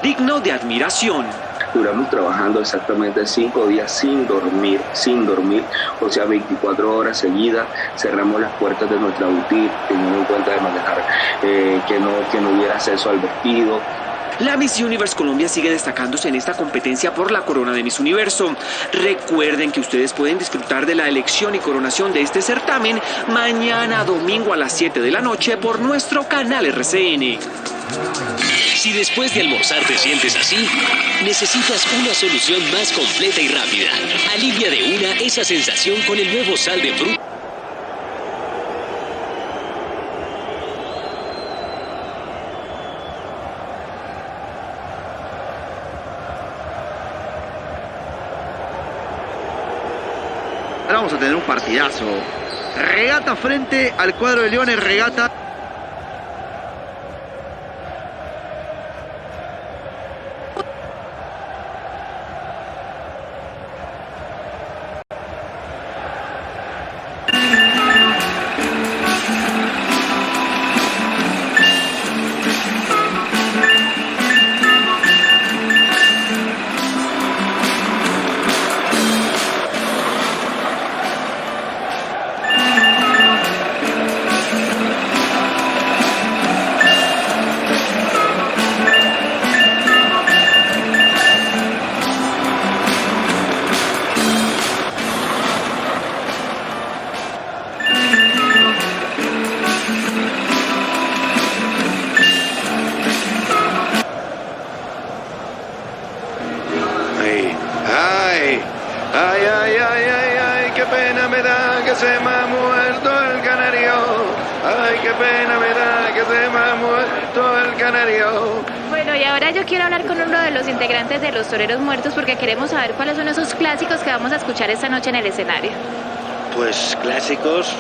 digno de admiración. Duramos trabajando exactamente 5 días sin dormir, o sea, 24 horas seguidas. Cerramos las puertas de nuestra boutique, teniendo en cuenta de manejar que no hubiera acceso al vestido. La Miss Universe Colombia sigue destacándose en esta competencia por la corona de Miss Universo. Recuerden que ustedes pueden disfrutar de la elección y coronación de este certamen mañana domingo a las 7 de la noche por nuestro canal RCN. Si después de almorzar te sientes así, necesitas una solución más completa y rápida. Alivia de una esa sensación con el nuevo sal de fruta. Ahora vamos a tener un partidazo. Regata frente al cuadro de Leones, regata. Ay, qué pena me da que se me ha muerto el canario. Ay, qué pena me da que se me ha muerto el canario. Bueno, y ahora yo quiero hablar con uno de los integrantes de los Toreros Muertos porque queremos saber cuáles son esos clásicos que vamos a escuchar esta noche en el escenario. Pues clásicos,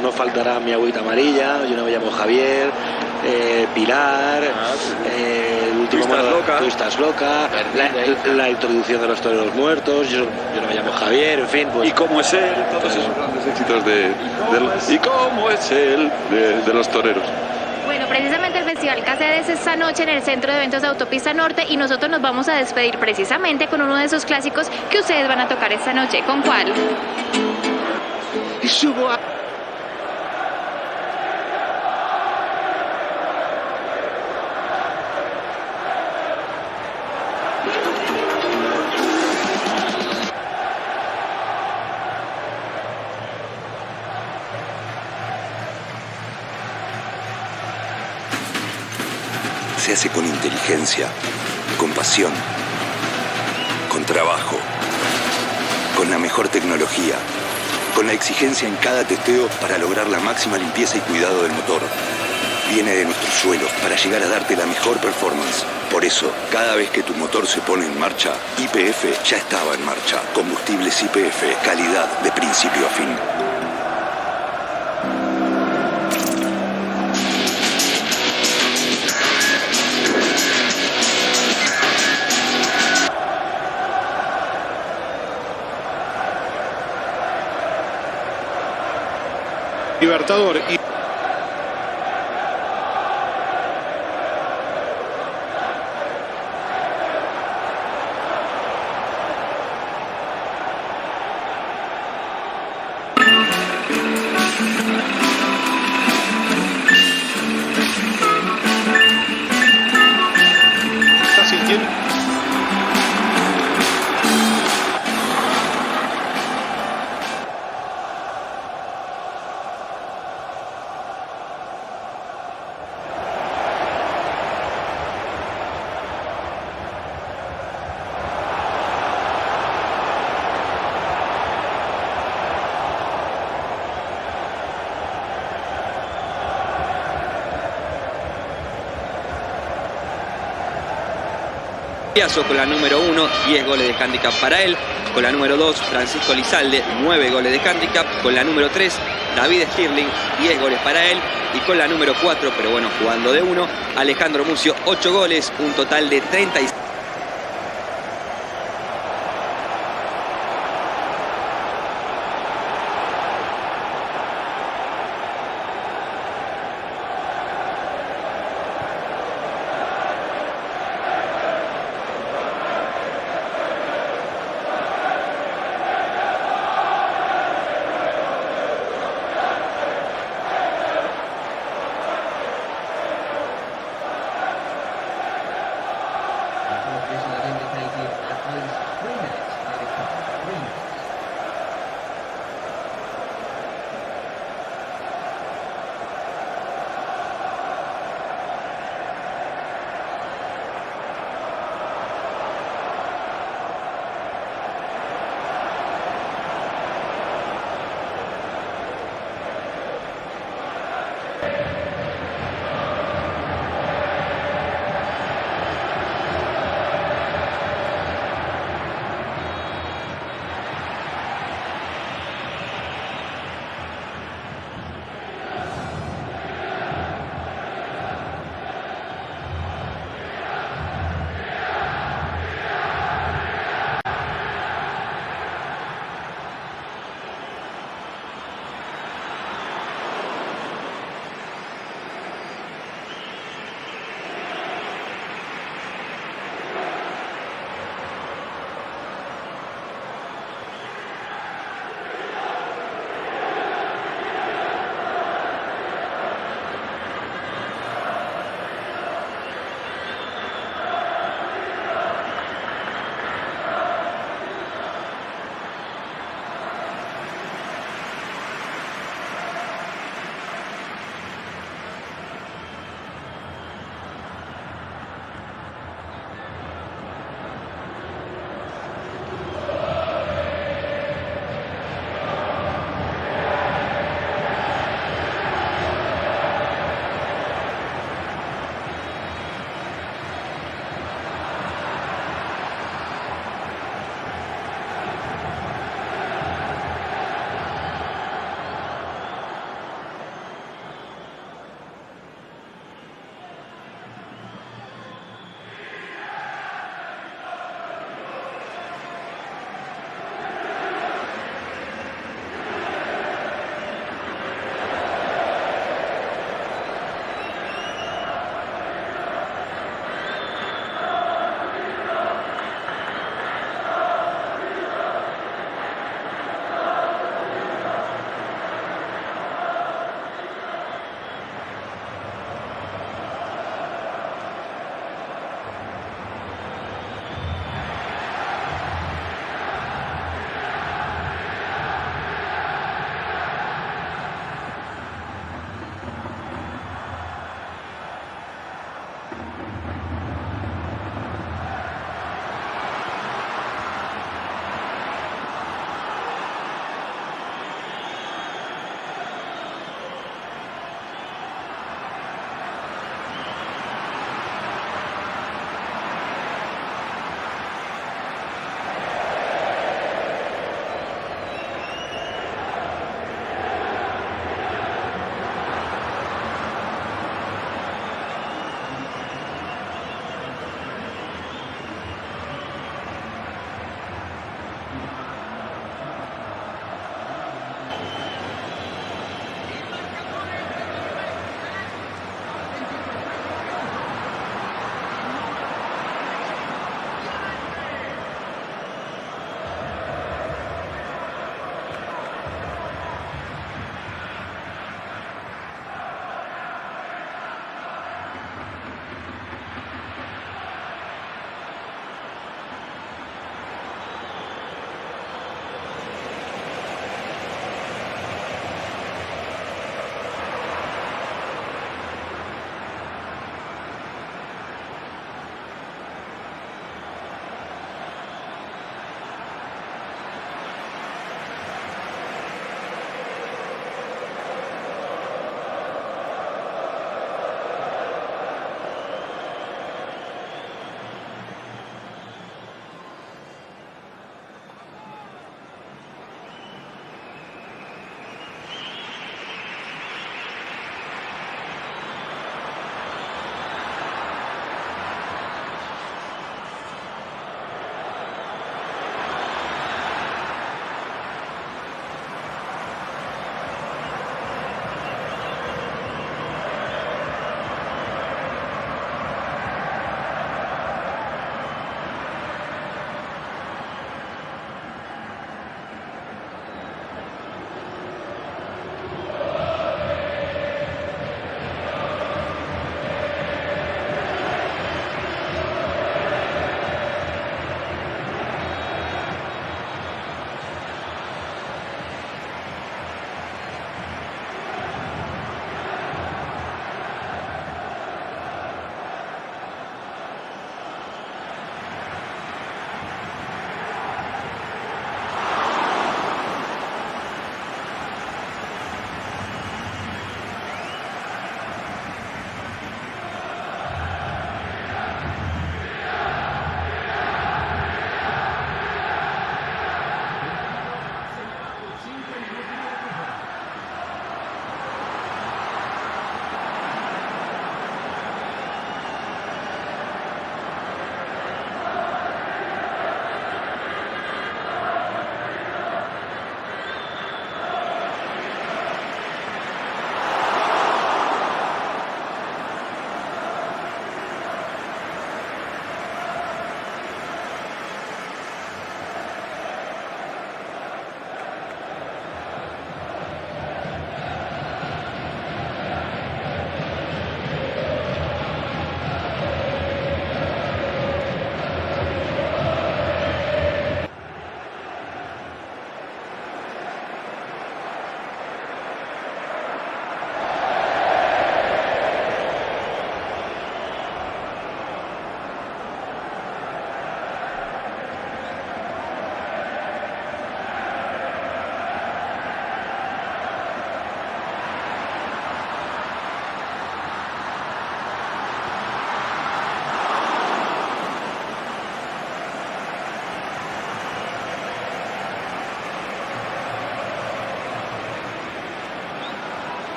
no faltará Mi Agüita Amarilla, Yo no me llamo Javier, Pilar, el último Tú estás loca, la introducción de los Toreros Muertos, yo no me llamo Javier, en fin, pues... ¿Y cómo es él? Todos esos grandes éxitos ¿y cómo es él de los toreros? Bueno, precisamente el Festival Cáceres es esta noche en el Centro de Eventos de Autopista Norte y nosotros nos vamos a despedir precisamente con uno de esos clásicos que ustedes van a tocar esta noche. ¿Con cuál? Subo a... Se hace con inteligencia, con pasión, con trabajo, con la mejor tecnología, con la exigencia en cada testeo para lograr la máxima limpieza y cuidado del motor. Viene de nuestros suelos para llegar a darte la mejor performance. Por eso, cada vez que tu motor se pone en marcha, YPF ya estaba en marcha. Combustibles YPF, calidad de principio a fin. Libertador y... Está sintiendo... Con la número 1, 10 goles de handicap para él. Con la número 2, Francisco Lizalde, 9 goles de handicap. Con la número 3, David Stirling, 10 goles para él. Y con la número 4, pero bueno, jugando de 1, Alejandro Murcio, 8 goles, un total de 36.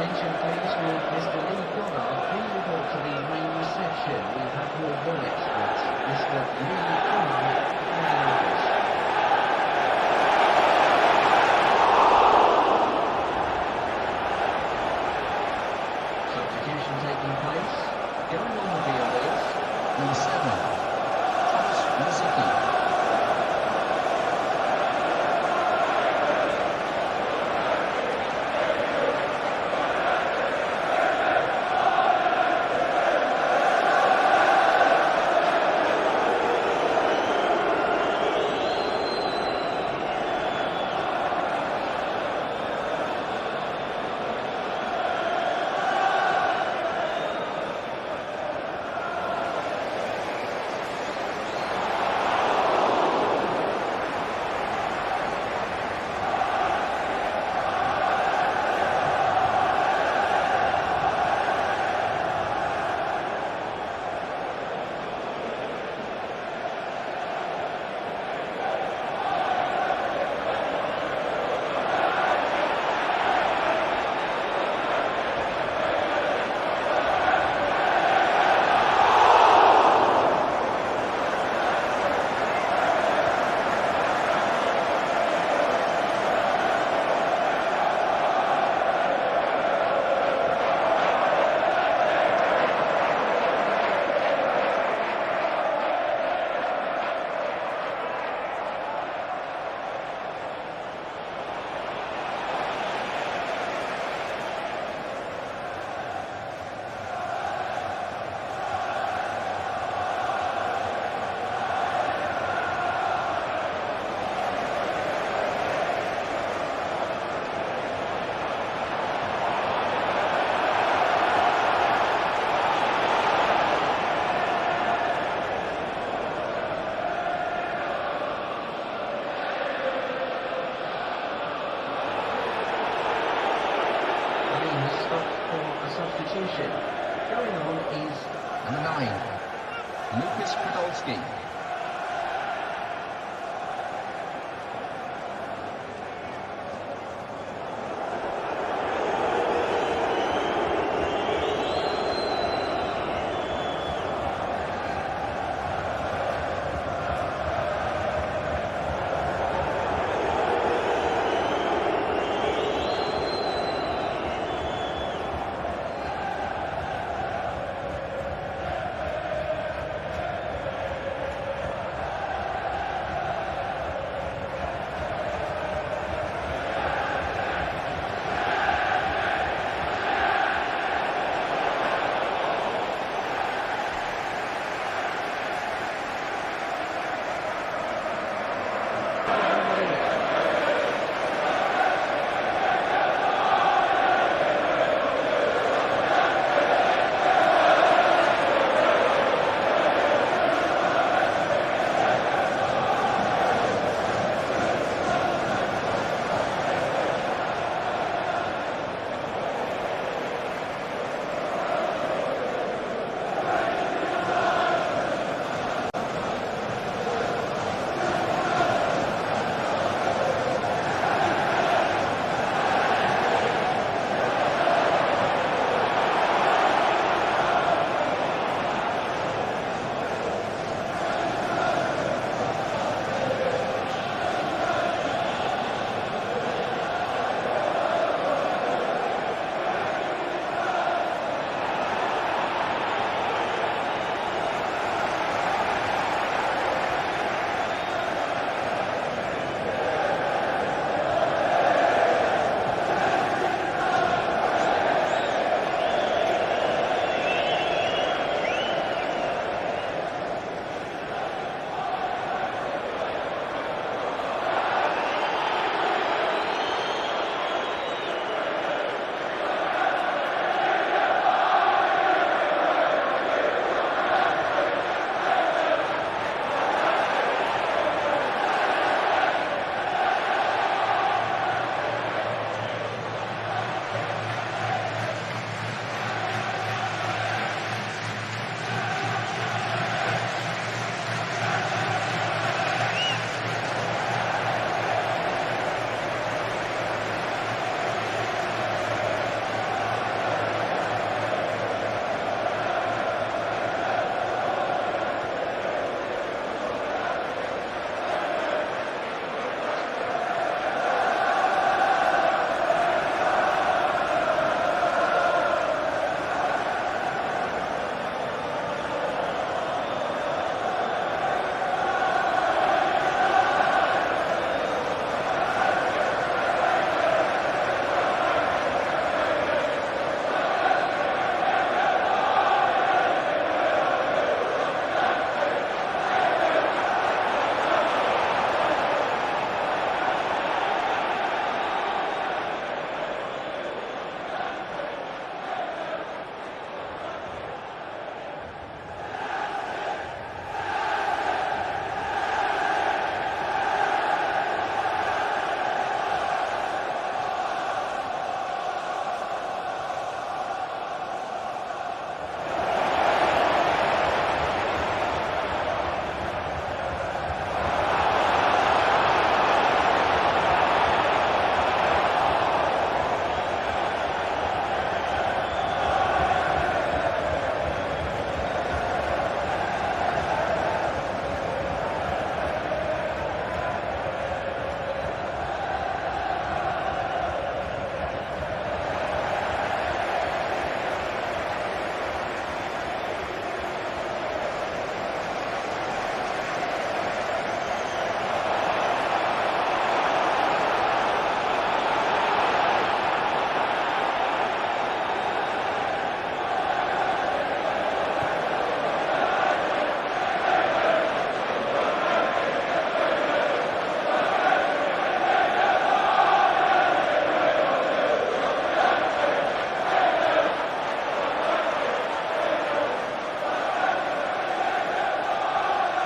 Attention please, will Mr. Lee Goddard please report to the main reception. We have more bullets, but Mr. Lee Goddard, substitution taking place. Going on the field is number 7, Thomas Rosicky. Substitution. Going on is number 9, Lucas Podolski.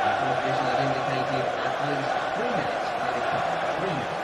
The official had indicated at least 3 minutes added time. 3 minutes.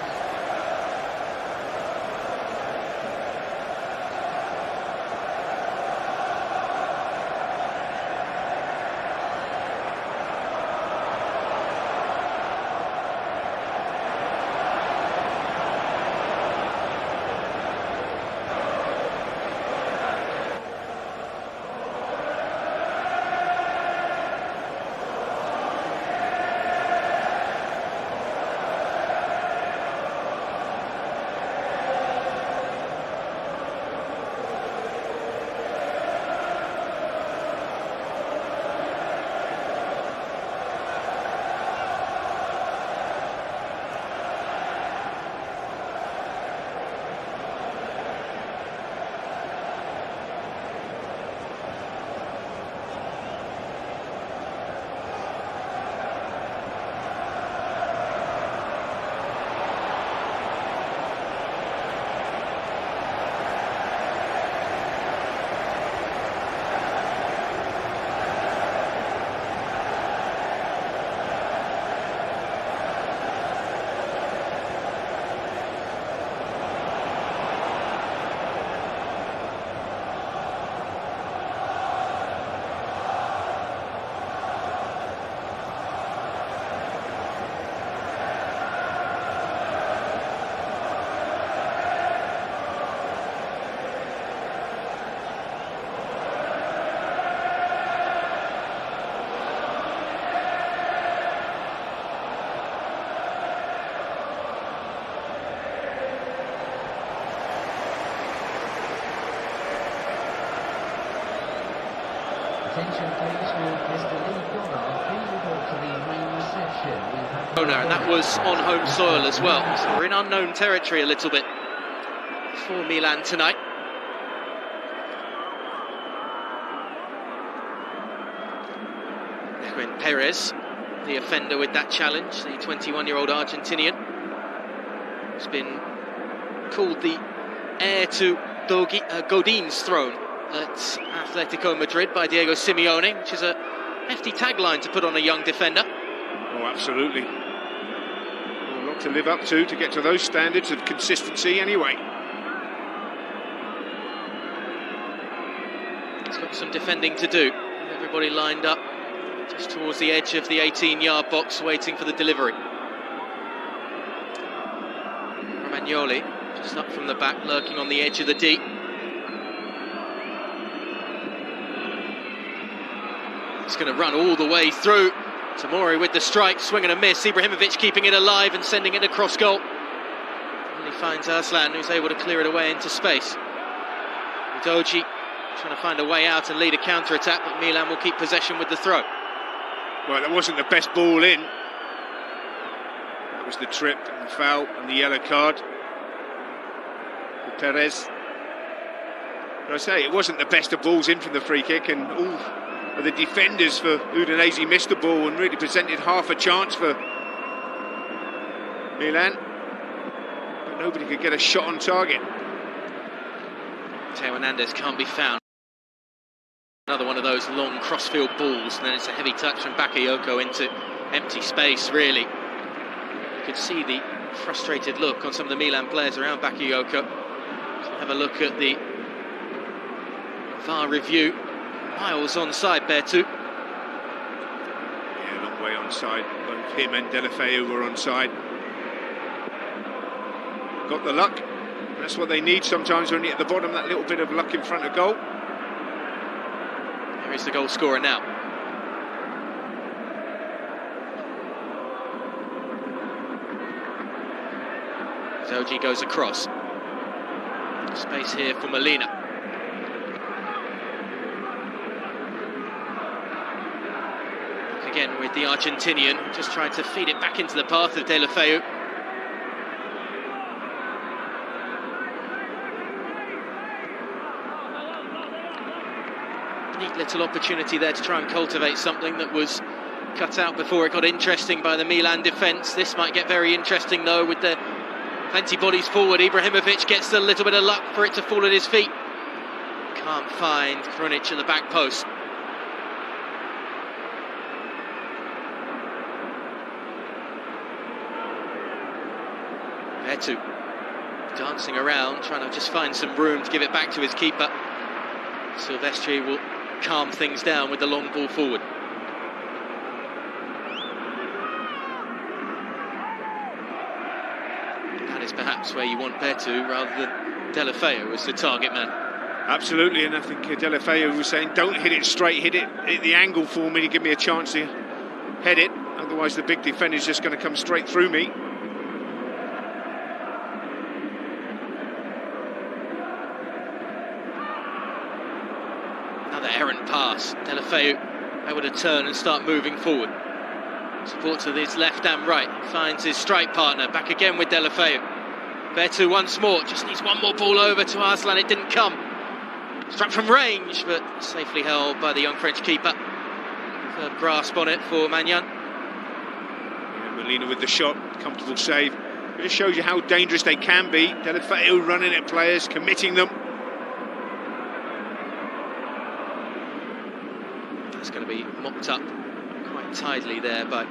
Attention please, will Mr. Lee Goddard please report to the main reception. And that was on home soil as well. So we're in unknown territory a little bit for Milan tonight. When Perez, the offender with that challenge, the 21-year-old Argentinian, has been called the heir to Godin's throne at Atletico Madrid by Diego Simeone, which is a hefty tagline to put on a young defender. Oh, absolutely. Well, a lot to live up to get to those standards of consistency anyway. He's got some defending to do. Everybody lined up just towards the edge of the 18-yard box, waiting for the delivery. Romagnoli just up from the back, lurking on the edge of the D. It's going to run all the way through. Tomori with the strike, swing and a miss. Ibrahimovic keeping it alive and sending it across goal. And he finds Arslan, who's able to clear it away into space. Udogie trying to find a way out and lead a counter-attack, but Milan will keep possession with the throw. Well, that wasn't the best ball in. That was the trip and the foul and the yellow card for Perez. But I say, it wasn't the best of balls in from the free kick, and all of the defenders for Udinese missed the ball and really presented half a chance for Milan. But nobody could get a shot on target. Teo Hernandez can't be found. Another one of those long crossfield balls, and then it's a heavy touch from Bakayoko into empty space, really. You could see the frustrated look on some of the Milan players around Bakayoko. So have a look at the VAR review. Miles onside, Bertu. Yeah, a long way onside. Both him and Delafeu were onside. Got the luck. That's what they need sometimes when you're at the bottom, that little bit of luck in front of goal. Here is the goal scorer now. Zogi goes across. Space here for Molina. Again with the Argentinian, just trying to feed it back into the path of Delafeu. Neat little opportunity there to try and cultivate something that was cut out before it got interesting by the Milan defence. This might get very interesting though, with the plenty bodies forward. Ibrahimovic gets a little bit of luck for it to fall at his feet. Can't find Krunic at the back post. Betu dancing around, trying to just find some room to give it back to his keeper. Silvestri will calm things down with the long ball forward. That is perhaps where you want Betu rather than Deulofeu as the target man. Absolutely, and I think Deulofeu was saying, don't hit it straight, hit the angle for me to give me a chance to head it. Otherwise the big defender's just going to come straight through me. Another errant pass. Deulofeu able to turn and start moving forward. Support to his left and right. Finds his strike partner. Back again with Deulofeu. Betu once more. Just needs one more ball over to Arslan. It didn't come. Struck from range, but safely held by the young French keeper. Firm grasp on it for Magnan. Yeah, Molina with the shot. Comfortable save. It just shows you how dangerous they can be. Deulofeu running at players, committing them. That's going to be mopped up quite tidily there by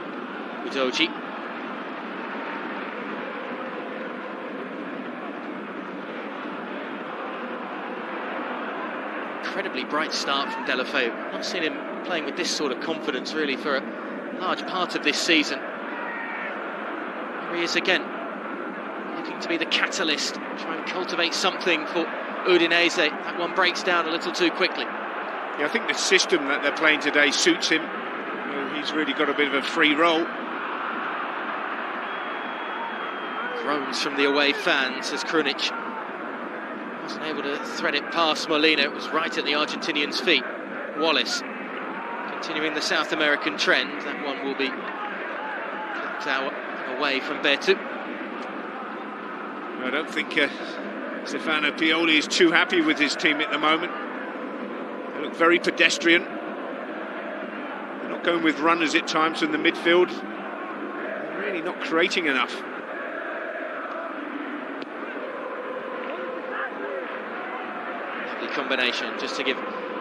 Udoji. Incredibly bright start from Deulofeu. Not seen him playing with this sort of confidence really for a large part of this season. Here he is again, looking to be the catalyst, try and cultivate something for Udinese. That one breaks down a little too quickly. Yeah, I think the system that they're playing today suits him. He's really got a bit of a free role. Groans from the away fans as Krunic wasn't able to thread it past Molina. It was right at the Argentinian's feet. Wallace continuing the South American trend. That one will be plucked out away from Betu. I don't think Stefano Pioli is too happy with his team at the moment. They look very pedestrian. They're not going with runners at times in the midfield. They're really not creating enough. Combination just to give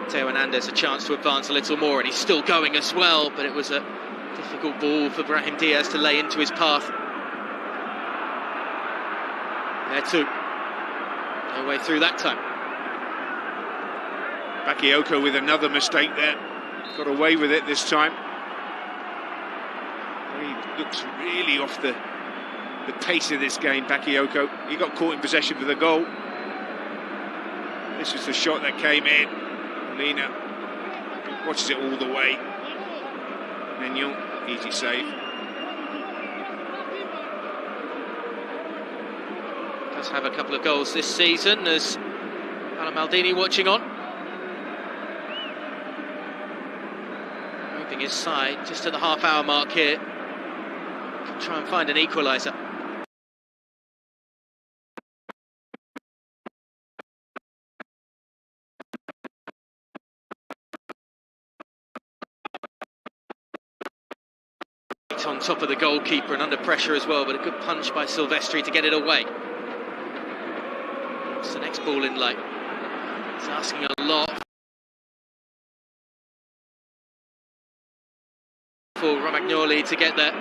Theo Hernandez a chance to advance a little more, and he's still going as well, but it was a difficult ball for Brahim Diaz to lay into his path. Betu, no way through that time. Bakayoko with another mistake there, got away with it this time. He looks really off the pace of this game, Bakayoko. He got caught in possession for the goal. This was the shot that came in. Molina watches it all the way. Magnan, easy save. Does have a couple of goals this season as Paolo Maldini watching on. Moving his side just at the half-hour mark here. Can try and find an equaliser. On top of the goalkeeper and under pressure as well, but a good punch by Silvestri to get it away. It's the next ball in late. It's asking a lot for Romagnoli to get there.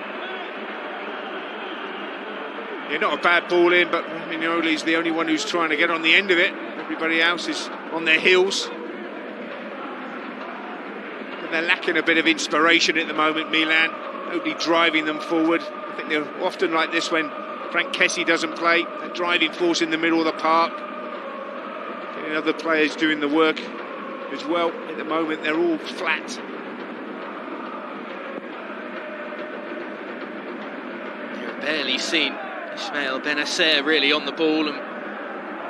Yeah, not a bad ball in, but Romagnoli's the only one who's trying to get on the end of it. Everybody else is on their heels. And they're lacking a bit of inspiration at the moment, Milan. Nobody driving them forward. I think they're often like this when Frank Kessie doesn't play. That driving force in the middle of the park. Getting other players doing the work as well. At the moment, they're all flat. You've barely seen Ismail Benacer really on the ball, and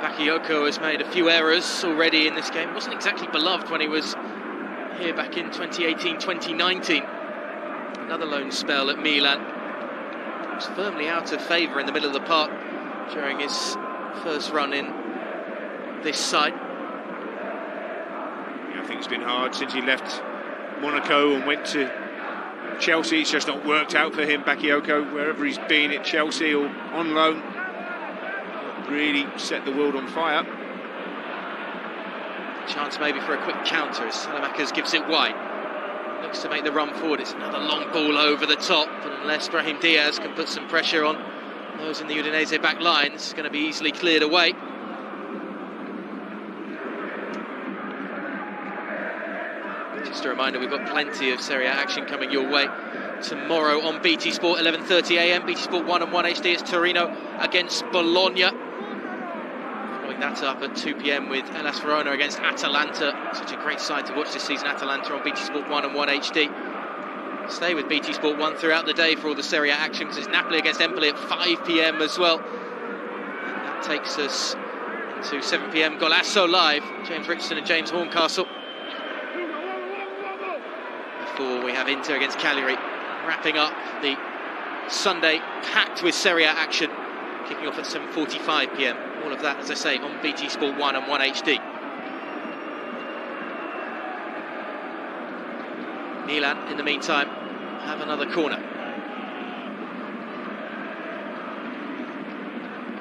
Bakayoko has made a few errors already in this game. Wasn't exactly beloved when he was here back in 2018-2019. Another loan spell at Milan. He was firmly out of favour in the middle of the park during his first run in this side. Yeah, I think it's been hard since he left Monaco and went to Chelsea. It's just not worked out for him, Bakayoko, wherever he's been at Chelsea or on loan. Really set the world on fire. Chance maybe for a quick counter as Salamakers gives it wide. Looks to make the run forward. It's another long ball over the top, but unless Brahim Diaz can put some pressure on those in the Udinese back line. This is going to be easily cleared away. Just a reminder, we've got plenty of Serie A action coming your way tomorrow on BT Sport, 11:30 AM, BT Sport 1 and 1 HD. It's Torino against Bologna. Following that up at 2 PM with Hellas Verona against Atalanta. Such a great side to watch this season, Atalanta, on BT Sport 1 and 1 HD. Stay with BT Sport 1 throughout the day for all the Serie A action, because it's Napoli against Empoli at 5 PM as well. And that takes us into 7 PM Golasso Live, James Richardson and James Horncastle. Before we have Inter against Cagliari, wrapping up the Sunday packed with Serie A action, kicking off at 7:45 PM. All of that, as I say, on BT Sport 1 and 1 HD. Milan, in the meantime, have another corner.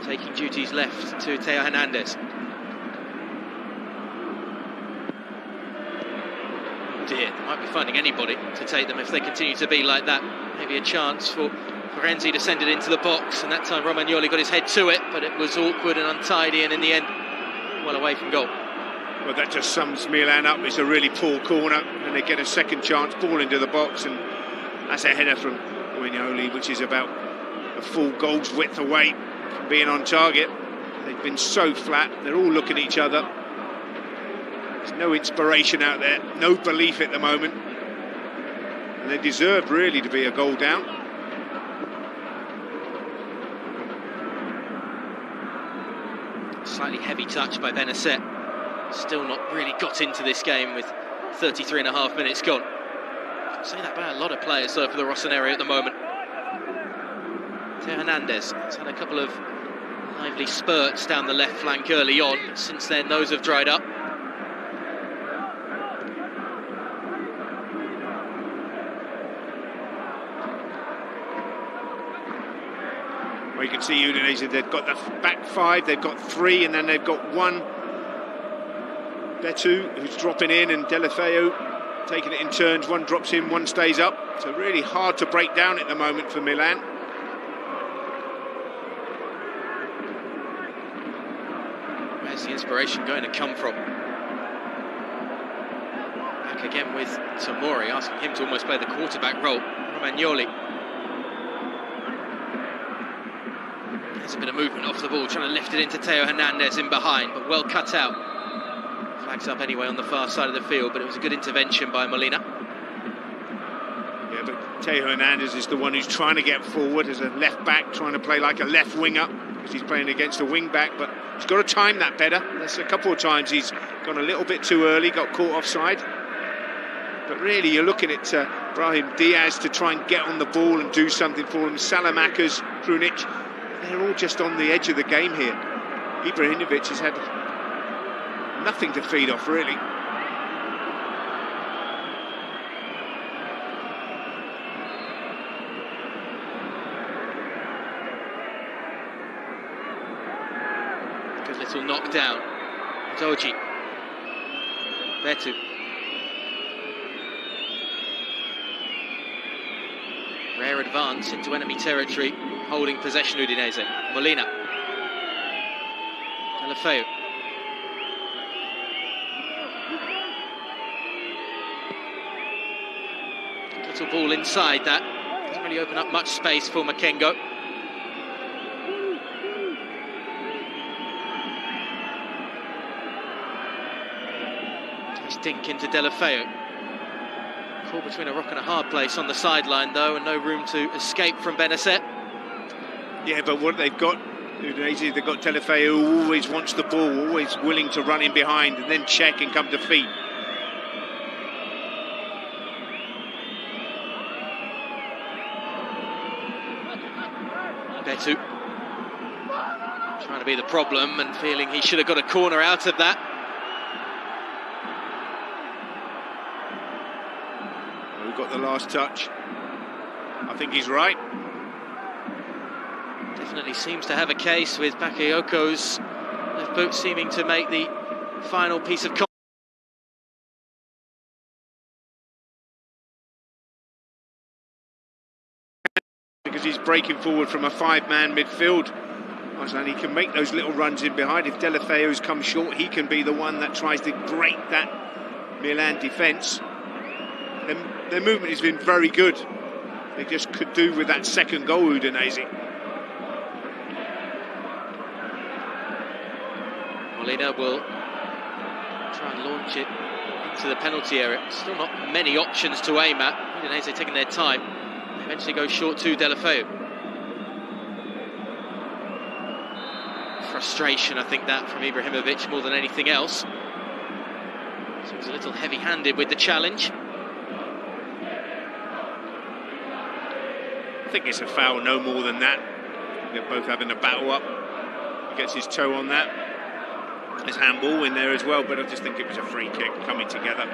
Taking duties left to Theo Hernandez. Dear, they might be finding anybody to take them if they continue to be like that. Maybe a chance for Florenzi to send it into the box, and that time Romagnoli got his head to it, but it was awkward and untidy, and in the end, well away from goal. Well, that just sums Milan up. It's a really poor corner, and they get a second chance, ball into the box, and that's a header from Romagnoli, which is about a full goal's width away from being on target. They've been so flat, they're all looking at each other. There's no inspiration out there, no belief at the moment. And they deserve really to be a goal down. Slightly heavy touch by Benasset. Still not really got into this game with 33.5 minutes gone. I'll say that about a lot of players though for the Rossoneri at the moment. Theo Hernandez has had a couple of lively spurts down the left flank early on, but since then those have dried up. Well, you can see Udinese, they've got the back five, they've got three, and then they've got one. Betu, who's dropping in, and Delafeu taking it in turns. One drops in, one stays up. So really hard to break down at the moment for Milan. Where's the inspiration going to come from? Back again with Tomori, asking him to almost play the quarterback role. Romagnoli. There's a bit of movement off the ball, trying to lift it into Theo Hernandez in behind, but well cut out. Flags up anyway on the far side of the field, but it was a good intervention by Molina. Yeah, but Theo Hernandez is the one who's trying to get forward as a left back, trying to play like a left winger, because he's playing against a wing back, but he's got to time that better. There's a couple of times he's gone a little bit too early, got caught offside. But really, you're looking at Brahim Diaz to try and get on the ball and do something for him. Salamakers, Krunic, they're all just on the edge of the game here. Ibrahimovic has had nothing to feed off, really. Good little knockdown. Doji. Betu. Rare advance into enemy territory, holding possession Udinese. Molina. Delafeu. Little ball inside that. Doesn't really open up much space for Makengo. Nice dink into Delafeu. Caught between a rock and a hard place on the sideline though, and no room to escape from Benasset. Yeah, but what they've got, Udinese, they've got Delafeu, who always wants the ball, always willing to run in behind and then check and come to feet. Betu trying to be the problem and feeling he should have got a corner out of that. We've got the last touch. I think he's right. Definitely seems to have a case, with Bakayoko's left boot seeming to make the final piece of because he's breaking forward from a 5-man midfield. And he can make those little runs in behind. If Deulofeu's come short, he can be the one that tries to break that Milan defence. Their movement has been very good. They just could do with that second goal, Udinese. Molina will try and launch it into the penalty area. Still not many options to aim at. Udinese taking their time. Eventually goes short to Deulofeu. Frustration, I think, that from Ibrahimovic more than anything else. So he was a little heavy-handed with the challenge. I think it's a foul, no more than that. They're both having a battle up. He gets his toe on that. There's handball in there as well, but I just think it was a free kick coming together.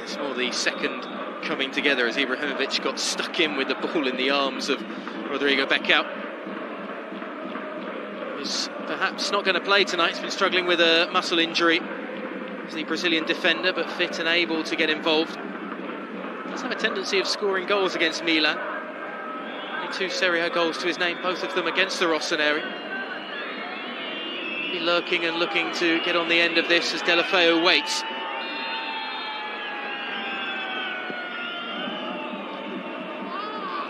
It's more the second coming together as Ibrahimovic got stuck in with the ball in the arms of Rodrigo Becao. He's perhaps not going to play tonight. He's been struggling with a muscle injury. He's the Brazilian defender, but fit and able to get involved. Does have a tendency of scoring goals against Milan. Only 2 Serie A goals to his name, both of them against the Rossoneri. Be lurking and looking to get on the end of this as Deulofeu waits.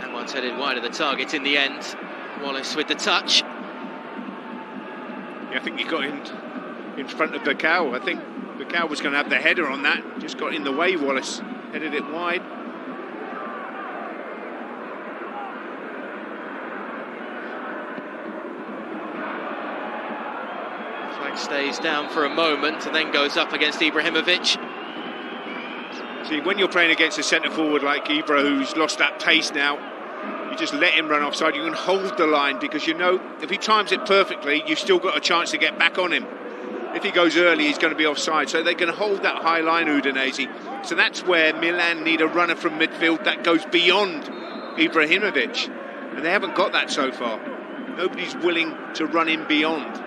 That one's headed wide of the target in the end. Wallace with the touch. Yeah, I think he got in front of Becao. I think Becao was going to have the header on that. Just got in the way, Wallace. Headed it wide. Flag stays down for a moment and then goes up against Ibrahimovic. See, when you're playing against a centre-forward like Ibra, who's lost that pace now, you just let him run offside. You can hold the line because you know if he times it perfectly, you've still got a chance to get back on him. If he goes early, he's going to be offside. So they can hold that high line, Udinese. So that's where Milan need a runner from midfield that goes beyond Ibrahimovic. And they haven't got that so far. Nobody's willing to run in beyond.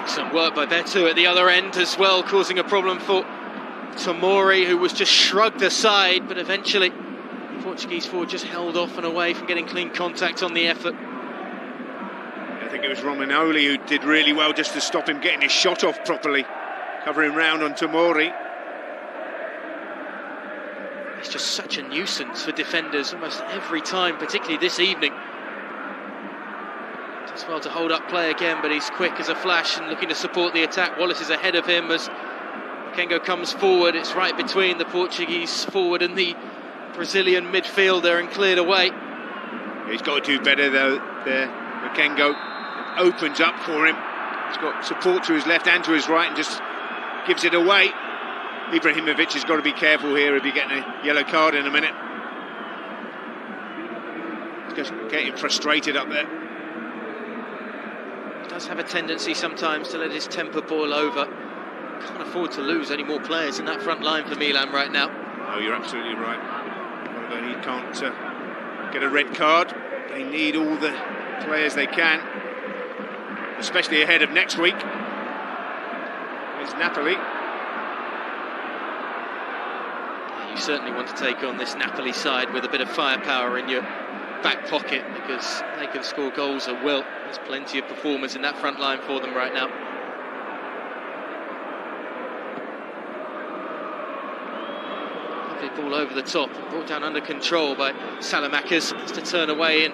Excellent work by Betu at the other end as well, causing a problem for Tomori, who was just shrugged aside, but eventually the Portuguese forward just held off and away from getting clean contact on the effort. I think it was Romagnoli who did really well just to stop him getting his shot off properly, covering round on Tomori. It's just such a nuisance for defenders almost every time, particularly this evening. Does well to hold up play again, but he's quick as a flash and looking to support the attack. Wallace is ahead of him as Kengo comes forward. It's right between the Portuguese forward and the Brazilian midfielder and cleared away. He's got to do better though there. Kengo opens up for him. He's got support to his left and to his right and just gives it away. Ibrahimovic has got to be careful here if he's getting a yellow card in a minute. He's just getting frustrated up there. He does have a tendency sometimes to let his temper boil over. Can't afford to lose any more players in that front line for Milan right now. No, you're absolutely right. Although he can't get a red card, they need all the players they can, especially ahead of next week. There's Napoli. Yeah, you certainly want to take on this Napoli side with a bit of firepower in your back pocket because they can score goals at will. There's plenty of performers in that front line for them right now. Ball over the top, brought down under control by Salamakers to turn away, and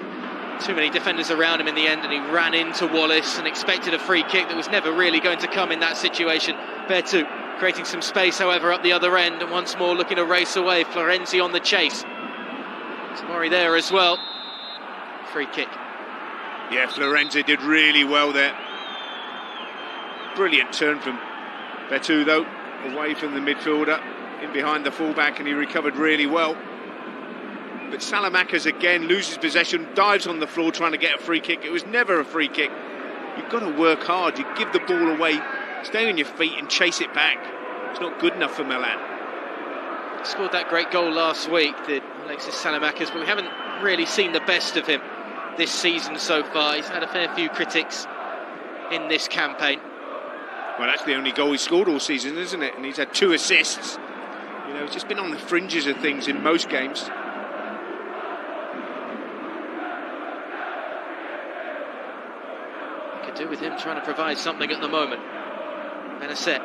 too many defenders around him in the end, and he ran into Wallace and expected a free kick that was never really going to come in that situation. Betu creating some space, however, up the other end, and once more looking to race away. Florenzi on the chase. Tomori there as well. Free kick. Yeah, Florenzi did really well there. Brilliant turn from Betu though, away from the midfielder, in behind the fullback, and he recovered really well. But Salamakers again loses possession, dives on the floor trying to get a free kick. It was never a free kick. You've got to work hard. You give the ball away, stay on your feet and chase it back. It's not good enough for Milan. Scored that great goal last week, did Alexis Salamakers, but we haven't really seen the best of him this season so far. He's had a fair few critics in this campaign. Well, that's the only goal he's scored all season, isn't it? And he's had 2 assists. You he's just been on the fringes of things in most games. Could do with him trying to provide something at the moment. Benasset.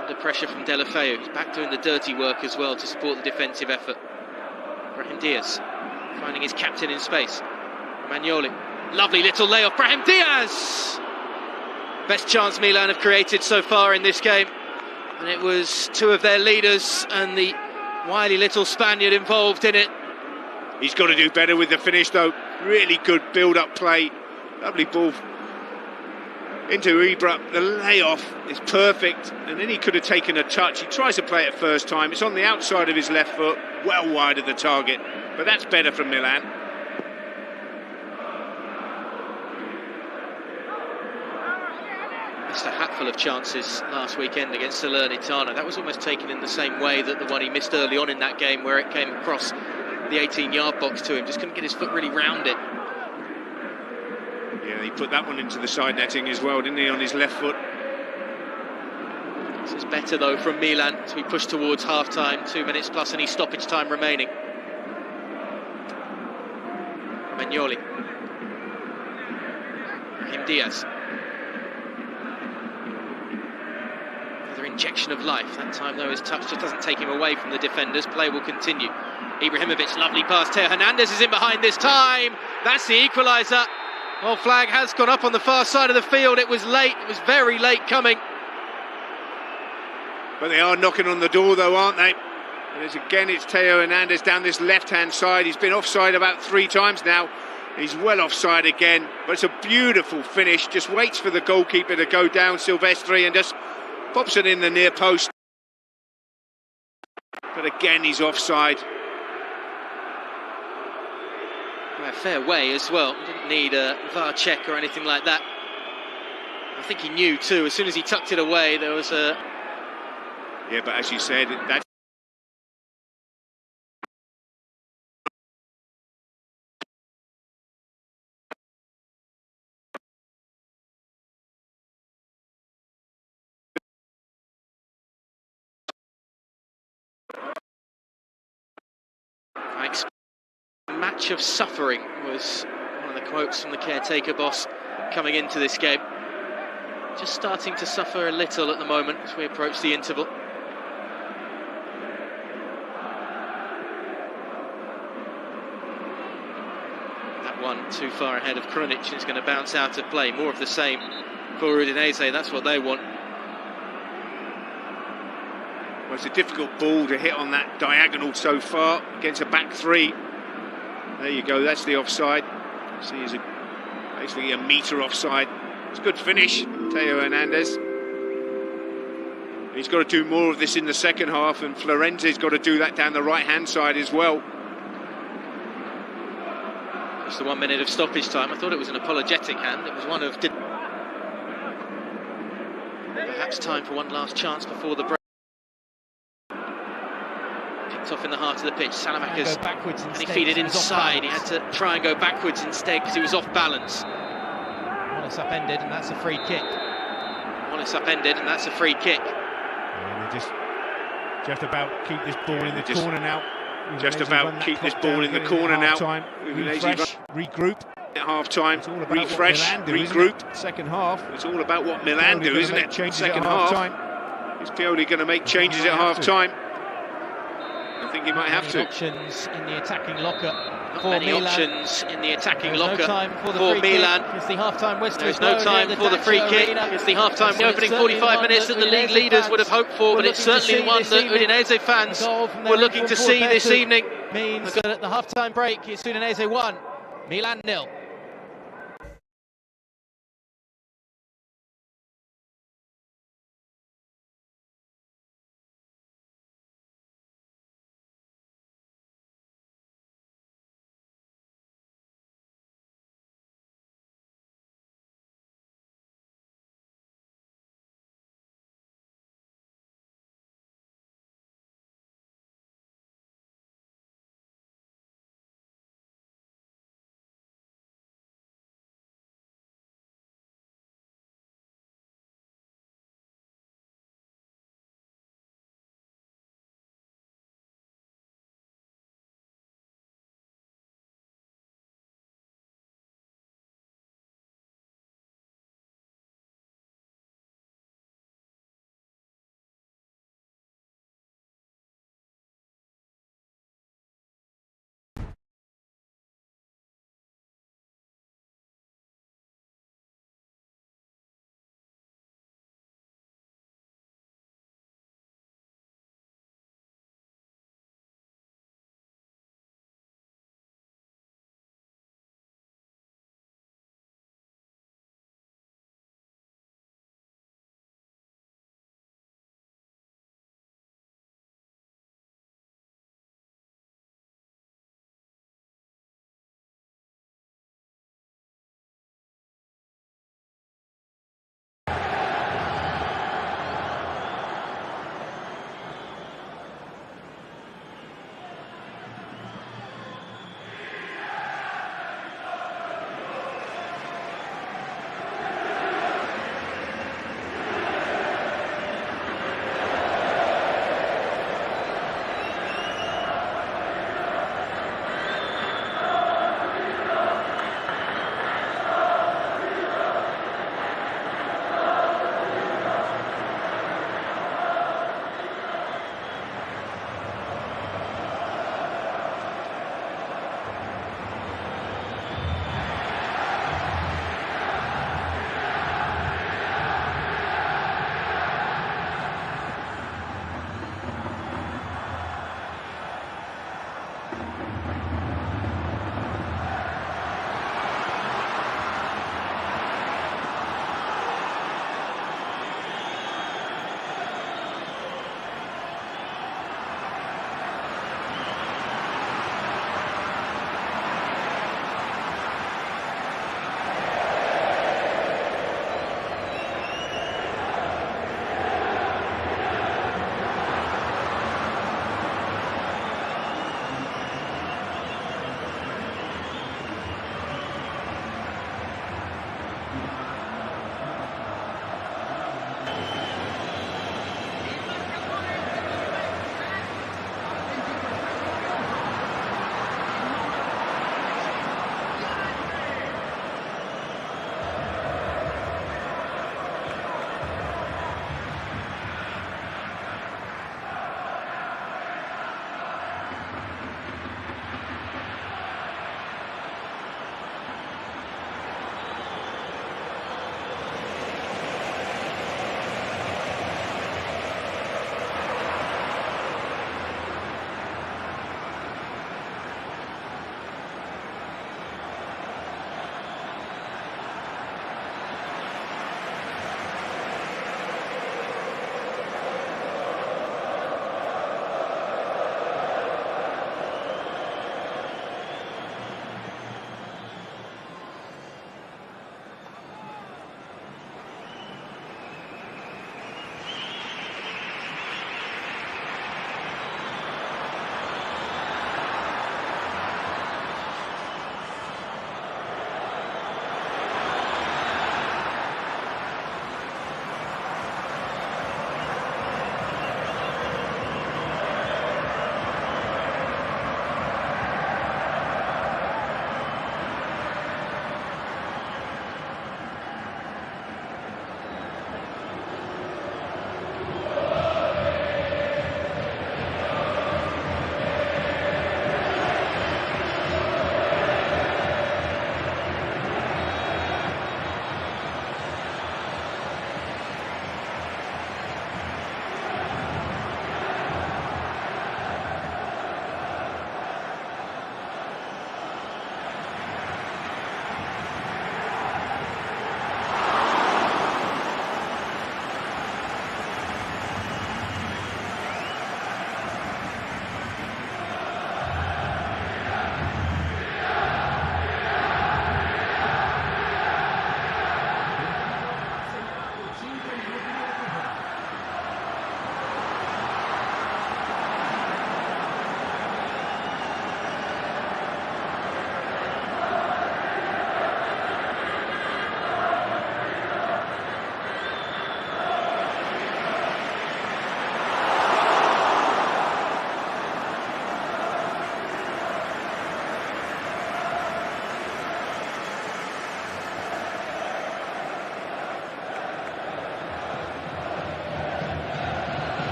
Under pressure from Deulofeu. He's back doing the dirty work as well to support the defensive effort. Brahim Diaz finding his captain in space. Romagnoli. Lovely little layoff. Brahim Diaz! Best chance Milan have created so far in this game. And it was two of their leaders and the wily little Spaniard involved in it. He's got to do better with the finish though. Really good build-up play. Lovely ball into Ibra. The layoff is perfect. And then he could have taken a touch. He tries to play it first time. It's on the outside of his left foot. Well wide of the target. But that's better from Milan. Missed a hatful of chances last weekend against Salernitana. That was almost taken in the same way that the one he missed early on in that game, where it came across the 18-yard box to him. Just couldn't get his foot really round it. Yeah, he put that one into the side netting as well, didn't he, on his left foot? This is better though from Milan as we push towards half-time. 2 minutes plus any stoppage time remaining. Romagnoli. Brahim Diaz. Another injection of life. That time though his touch just doesn't take him away from the defenders. Play will continue. Ibrahimovic, lovely pass. Teo Hernandez is in behind this time. That's the equaliser. Well, flag has gone up on the far side of the field. It was late. It was very late coming. But they are knocking on the door though, aren't they? And again, it's Teo Hernandez down this left-hand side. He's been offside about 3 times now. He's well offside again. But it's a beautiful finish. Just waits for the goalkeeper to go down, Silvestri, and just pops it in the near post. But again, he's offside. A fair way as well. Didn't need a VAR check or anything like that. I think he knew too. As soon as he tucked it away, there was a... Yeah, but as you said, that's... Match of suffering was one of the quotes from the caretaker boss coming into this game. Just starting to suffer a little at the moment as we approach the interval. That one too far ahead of Krunic is going to bounce out of play. More of the same for Udinese. That's what they want. Well, it's a difficult ball to hit on that diagonal so far against a back 3. There you go, that's the offside. See, he's basically a metre offside. It's a good finish, Teo Hernandez. He's got to do more of this in the second half, and Florenzi's got to do that down the right-hand side as well. Just the 1 minute of stoppage time. I thought it was an apologetic hand. It was one of... Perhaps time for one last chance before the break. Off in the heart of the pitch, Salamakers, and he feed it inside. He had to try and go backwards instead because he was off balance. Wallace upended, and that's a free kick. Wallace upended, and that's a free kick. And they just about keep this ball in the corner now. Just about keep this ball in the corner now. Refresh, regroup. At half-time, refresh, regroup. Second half. It's all about what Milan do, isn't it? Second half. Is Pioli going to make changes at half-time? I think he might have to. Options in the attacking locker. Not many Milan. Options in the attacking locker no time for, Milan. It's the half-time whistle. There's no time for the free kick. It's the half-time. The opening 45 minutes that the league leaders would have hoped for, but it's certainly the one that Udinese fans were looking to see this evening. Means that at the half-time break, it's Udinese 1, Milan 0.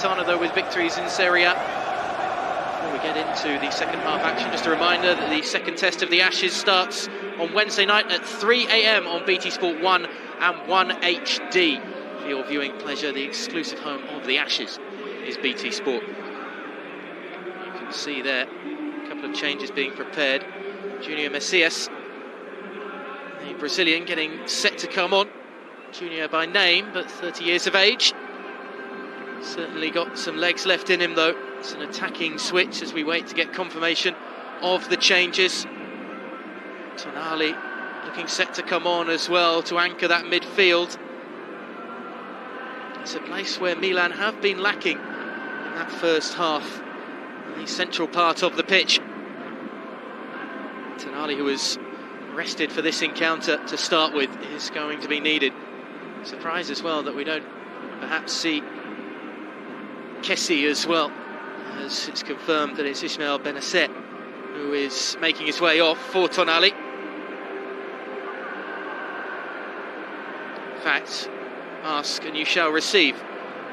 Salernitana, though, with victories in Serie A. Before we get into the second half action, just a reminder that the second test of the Ashes starts on Wednesday night at 3 AM on BT Sport 1 and 1 HD. For your viewing pleasure, the exclusive home of the Ashes is BT Sport. You can see there a couple of changes being prepared. Junior Messias, the Brazilian, getting set to come on. Junior by name, but 30 years of age. Certainly got some legs left in him, though. It's an attacking switch as we wait to get confirmation of the changes. Tonali looking set to come on as well to anchor that midfield. It's a place where Milan have been lacking in that first half, in the central part of the pitch. Tonali, who was rested for this encounter to start with, is going to be needed. Surprise as well that we don't perhaps see Kessie as well, as it's confirmed that it's Ismail Benacer who is making his way off for Tonali. In fact, ask and you shall receive.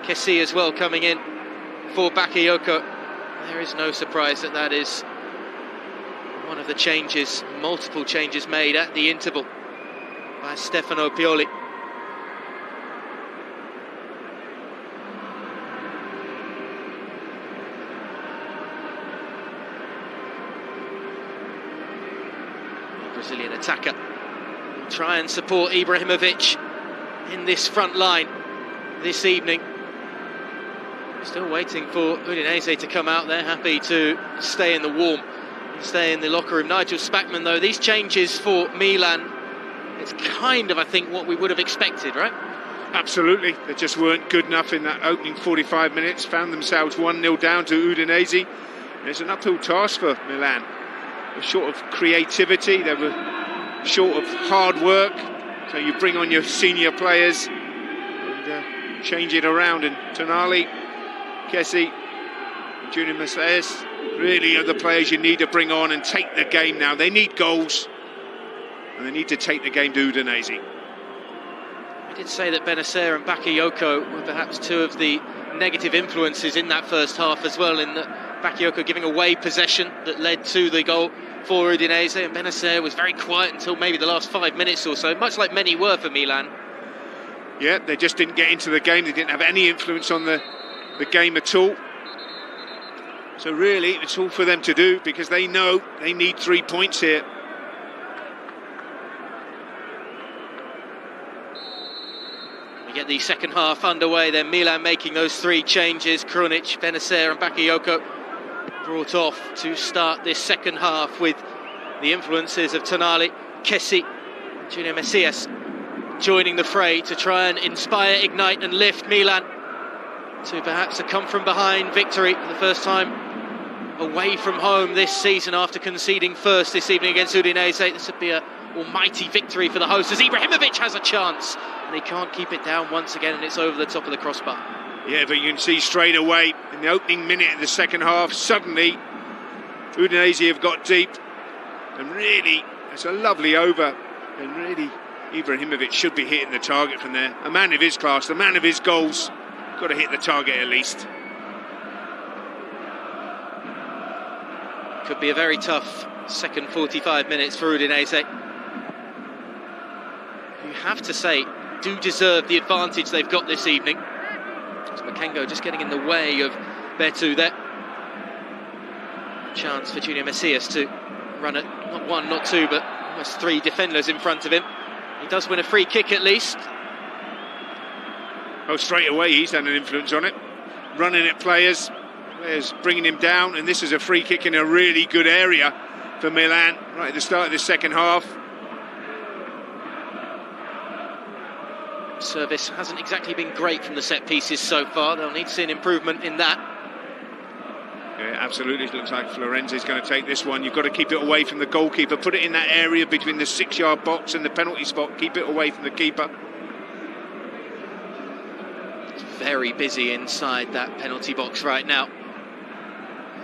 Kessie as well coming in for Bakayoko. There is no surprise that that is one of the changes, multiple changes made at the interval by Stefano Pioli. Brazilian attacker will try and support Ibrahimovic in this front line this evening. Still waiting for Udinese to come out. They're happy to stay in the warm and stay in the locker room. Nigel Spackman, though, these changes for Milan, it's kind of, I think, what we would have expected, right? Absolutely. They just weren't good enough in that opening 45 minutes. Found themselves 1-0 down to Udinese. It's an uphill task for Milan. They're short of creativity, they were short of hard work, so you bring on your senior players and change it around. And Tonali, Kessie, and Junior Messias really are the players you need to bring on and take the game now. They need goals, and they need to take the game to Udinese. I did say that Benacer and Bakayoko were perhaps two of the negative influences in that first half as well, in that Bakayoko giving away possession that led to the goal for Udinese, and Benacer was very quiet until maybe the last 5 minutes or so, much like many were for Milan. Yeah, they just didn't get into the game. They didn't have any influence on the game at all. So really, it's all for them to do, because they know they need 3 points here. We get the second half underway, then Milan making those 3 changes. Krunic, Benacer and Bakayoko brought off to start this second half, with the influences of Tonali, Kessie, Junior Messias joining the fray to try and inspire, ignite and lift Milan to perhaps a come-from-behind victory for the first time away from home this season after conceding first this evening against Udinese. This would be an almighty victory for the hosts, as Ibrahimovic has a chance and he can't keep it down once again, and it's over the top of the crossbar. Yeah, but you can see straight away in the opening minute of the second half, suddenly Udinese have got deep, and really it's a lovely over, and really Ibrahimovic should be hitting the target from there. A man of his class, the man of his goals, got to hit the target at least. Could be a very tough second 45 minutes for Udinese, who have to say do deserve the advantage they've got this evening. Makengo just getting in the way of Betu there. A chance for Junior Messias to run at not 1, not 2, but almost 3 defenders in front of him. He does win a free kick at least. Oh, straight away he's had an influence on it. Running at players bringing him down, and this is a free kick in a really good area for Milan right at the start of the second half. Service hasn't exactly been great from the set pieces so far. They'll need to see an improvement in that. Yeah, absolutely. It looks like Florenzi's going to take this one. You've got to keep it away from the goalkeeper. Put it in that area between the 6-yard box and the penalty spot. Keep it away from the keeper. It's very busy inside that penalty box right now,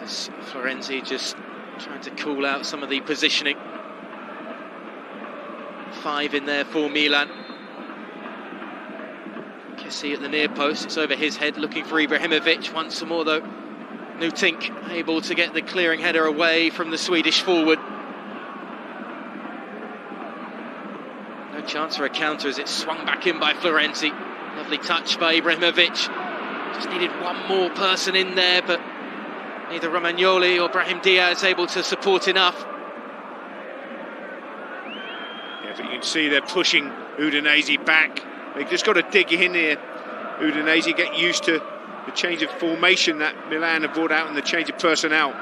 as Florenzi just trying to call out some of the positioning. 5 in there for Milan. Messi at the near post. It's over his head, looking for Ibrahimovic. Once more, though, Nutink able to get the clearing header away from the Swedish forward. No chance for a counter as it's swung back in by Florenzi. Lovely touch by Ibrahimovic. Just needed one more person in there, but neither Romagnoli or Brahim Diaz able to support enough. Yeah, but you can see they're pushing Udinese back. They've just got to dig in here. Udinese get used to the change of formation that Milan have brought out and the change of personnel.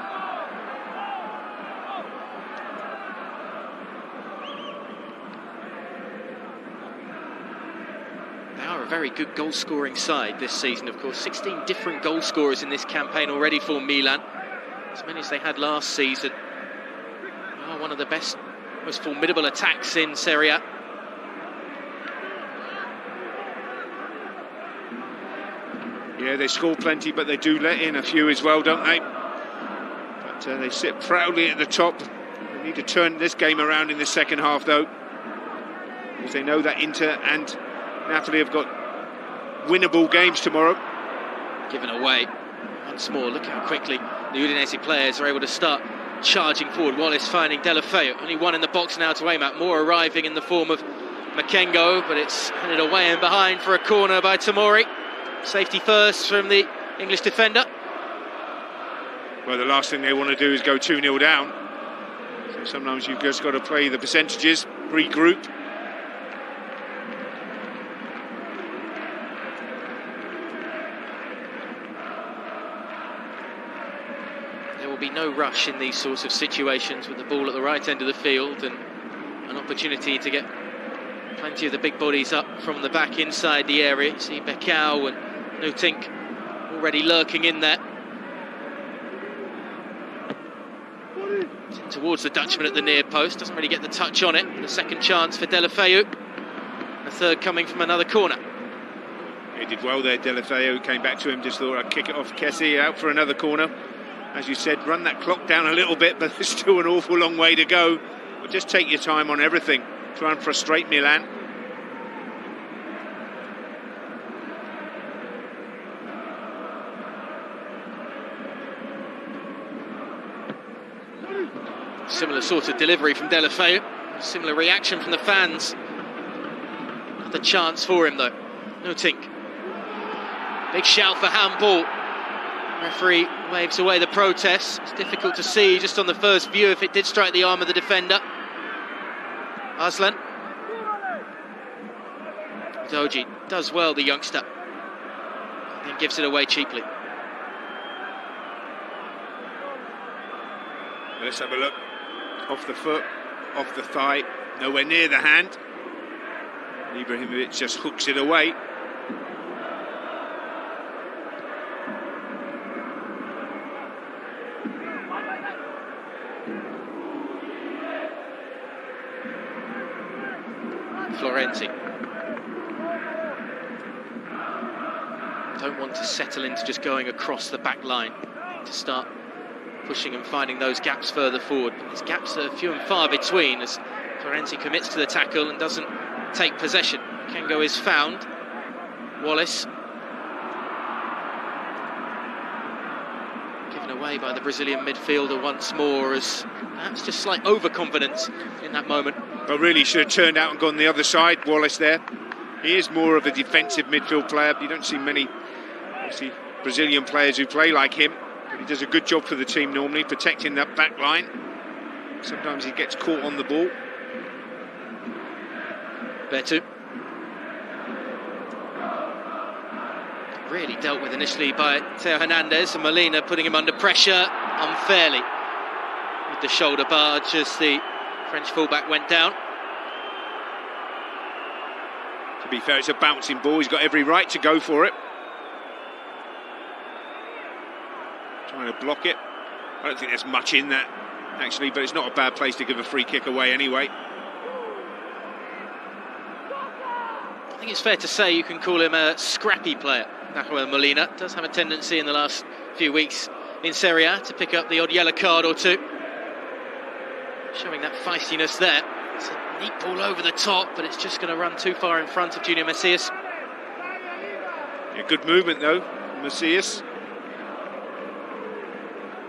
They are a very good goal-scoring side this season, of course. 16 different goal scorers in this campaign already for Milan. As many as they had last season. Oh, one of the best, most formidable attacks in Serie A. Yeah, they score plenty, but they do let in a few as well, don't they? But they sit proudly at the top. They need to turn this game around in the second half, though, because they know that Inter and Napoli have got winnable games tomorrow. Given away once more. Look how quickly the Udinese players are able to start charging forward. Wallace finding Deulofeu. Only one in the box now to aim at. More arriving in the form of Makengo, but it's handed away and behind for a corner by Tomori. Safety first from the English defender. Well, the last thing they want to do is go 2-0 down. So sometimes you've just got to play the percentages, regroup. There will be no rush in these sorts of situations with the ball at the right end of the field and an opportunity to get plenty of the big bodies up from the back inside the area. See Becao and Nutink already lurking in there. Towards the Dutchman at the near post, doesn't really get the touch on it. The second chance for Deulofeu. The third coming from another corner. He did well there, Deulofeu came back to him, just thought I'd kick it off. Kessie out for another corner. As you said, run that clock down a little bit, but there's still an awful long way to go. But just take your time on everything. Try and frustrate Milan. Similar sort of delivery from Deulofeu. Similar reaction from the fans. Another chance for him though. Nutink. Big shout for handball. Referee waves away the protest. It's difficult to see just on the first view if it did strike the arm of the defender. Aslan. Doji does well, the youngster. And then gives it away cheaply. Let's have a look. Off the foot, off the thigh, nowhere near the hand. Ibrahimovic just hooks it away. Florenzi. Don't want to settle into just going across the back line to start pushing and finding those gaps further forward. But there's gaps that are few and far between as Florenzi commits to the tackle and doesn't take possession. Kengo is found. Wallace. Given away by the Brazilian midfielder once more as perhaps just slight overconfidence in that moment. But really should have turned out and gone the other side, Wallace there. He is more of a defensive midfield player. You don't see many, obviously, Brazilian players who play like him. But he does a good job for the team normally, protecting that back line. Sometimes he gets caught on the ball. Betu. Really dealt with initially by Theo Hernandez, and Molina putting him under pressure unfairly with the shoulder barge as the French fullback went down. To be fair, it's a bouncing ball. He's got every right to go for it. Trying to block it. I don't think there's much in that, actually, but it's not a bad place to give a free kick away anyway. I think it's fair to say you can call him a scrappy player. Nahuel Molina does have a tendency in the last few weeks in Serie A to pick up the odd yellow card or two. Showing that feistiness there. It's a neat ball over the top, but it's just going to run too far in front of Junior Messias. Yeah, good movement though, Macias.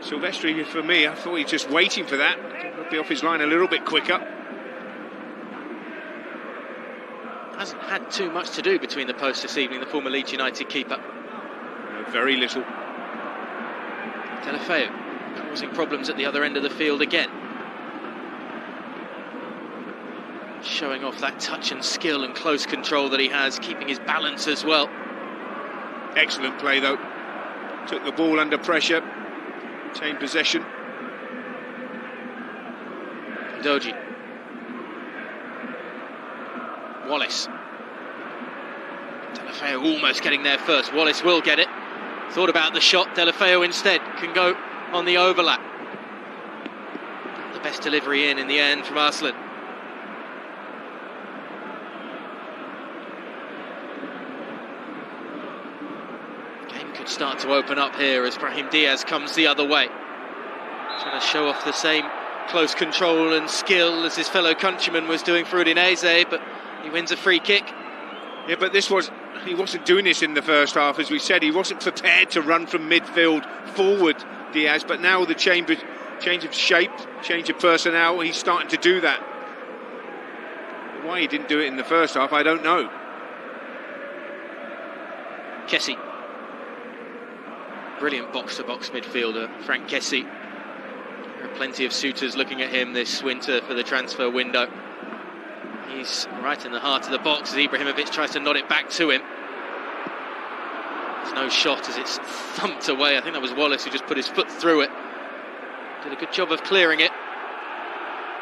Silvestri, for me, I thought he was just waiting for that. He'll be off his line a little bit quicker. Hasn't had too much to do between the posts this evening, the former Leeds United keeper. Very little. Deulofeu causing problems at the other end of the field again. Showing off that touch and skill and close control that he has, keeping his balance as well. Excellent play though. Took the ball under pressure, retained possession. Doji. Wallace. Deulofeu almost getting there first. Wallace will get it. Thought about the shot. Deulofeu instead can go on the overlap. The best delivery in the end from Arslan. Game could start to open up here as Brahim Diaz comes the other way. Trying to show off the same close control and skill as his fellow countryman was doing for Udinese, but he wins a free kick. Yeah, but he wasn't doing this in the first half, as we said. He wasn't prepared to run from midfield forward, Diaz, but now the change of shape, change of personnel, he's starting to do that. Why he didn't do it in the first half, I don't know. Kessie. Brilliant box-to-box midfielder, Frank Kessie. There are plenty of suitors looking at him this winter for the transfer window. He's right in the heart of the box as Ibrahimovic tries to nod it back to him. There's no shot as it's thumped away. I think that was Wallace who just put his foot through it. Did a good job of clearing it.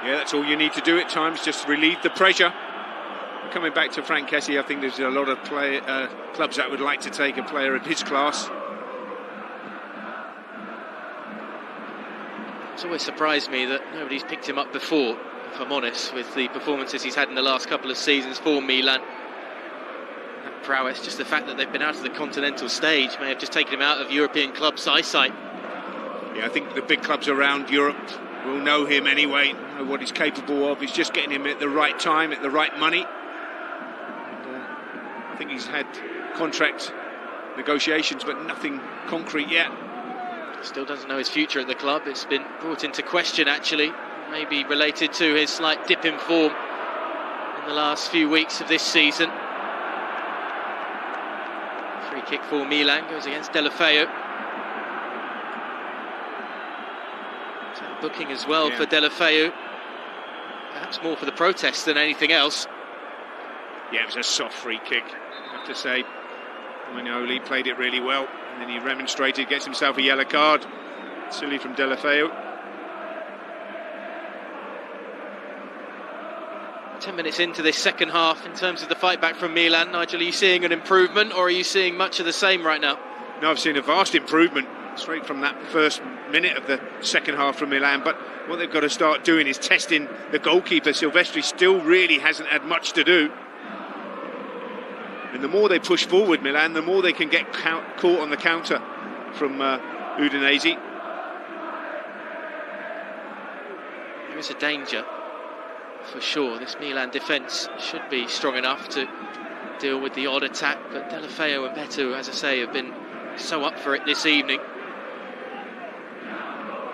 Yeah, that's all you need to do at times, just relieve the pressure. Coming back to Frank Kessie, I think there's a lot of clubs that would like to take a player of his class. It's always surprised me that nobody's picked him up before, if I'm honest, with the performances he's had in the last couple of seasons for Milan. That prowess, just the fact that they've been out of the continental stage may have just taken him out of European clubs' eyesight. Yeah, I think the big clubs around Europe will know him anyway, know what he's capable of. He's just getting him at the right time, at the right money. And, I think he's had contract negotiations, but nothing concrete yet. Still doesn't know his future at the club. It's been brought into question, actually, maybe related to his slight dip in form in the last few weeks of this season. Free kick for Milan goes against Deulofeu. So booking as well for Deulofeu. Perhaps more for the protest than anything else. Yeah, it was a soft free kick, I have to say. Romagnoli played it really well, and then he remonstrated, gets himself a yellow card. Silly from Deulofeu. 10 minutes into this second half, in terms of the fight back from Milan, Nigel, are you seeing an improvement, or are you seeing much of the same right now? No, I've seen a vast improvement straight from that first minute of the second half from Milan, but what they've got to start doing is testing the goalkeeper. Silvestri still really hasn't had much to do. And the more they push forward, Milan, the more they can get caught on the counter from Udinese. There is a danger, for sure. This Milan defence should be strong enough to deal with the odd attack, but Deulofeu and Betu, as I say, have been so up for it this evening.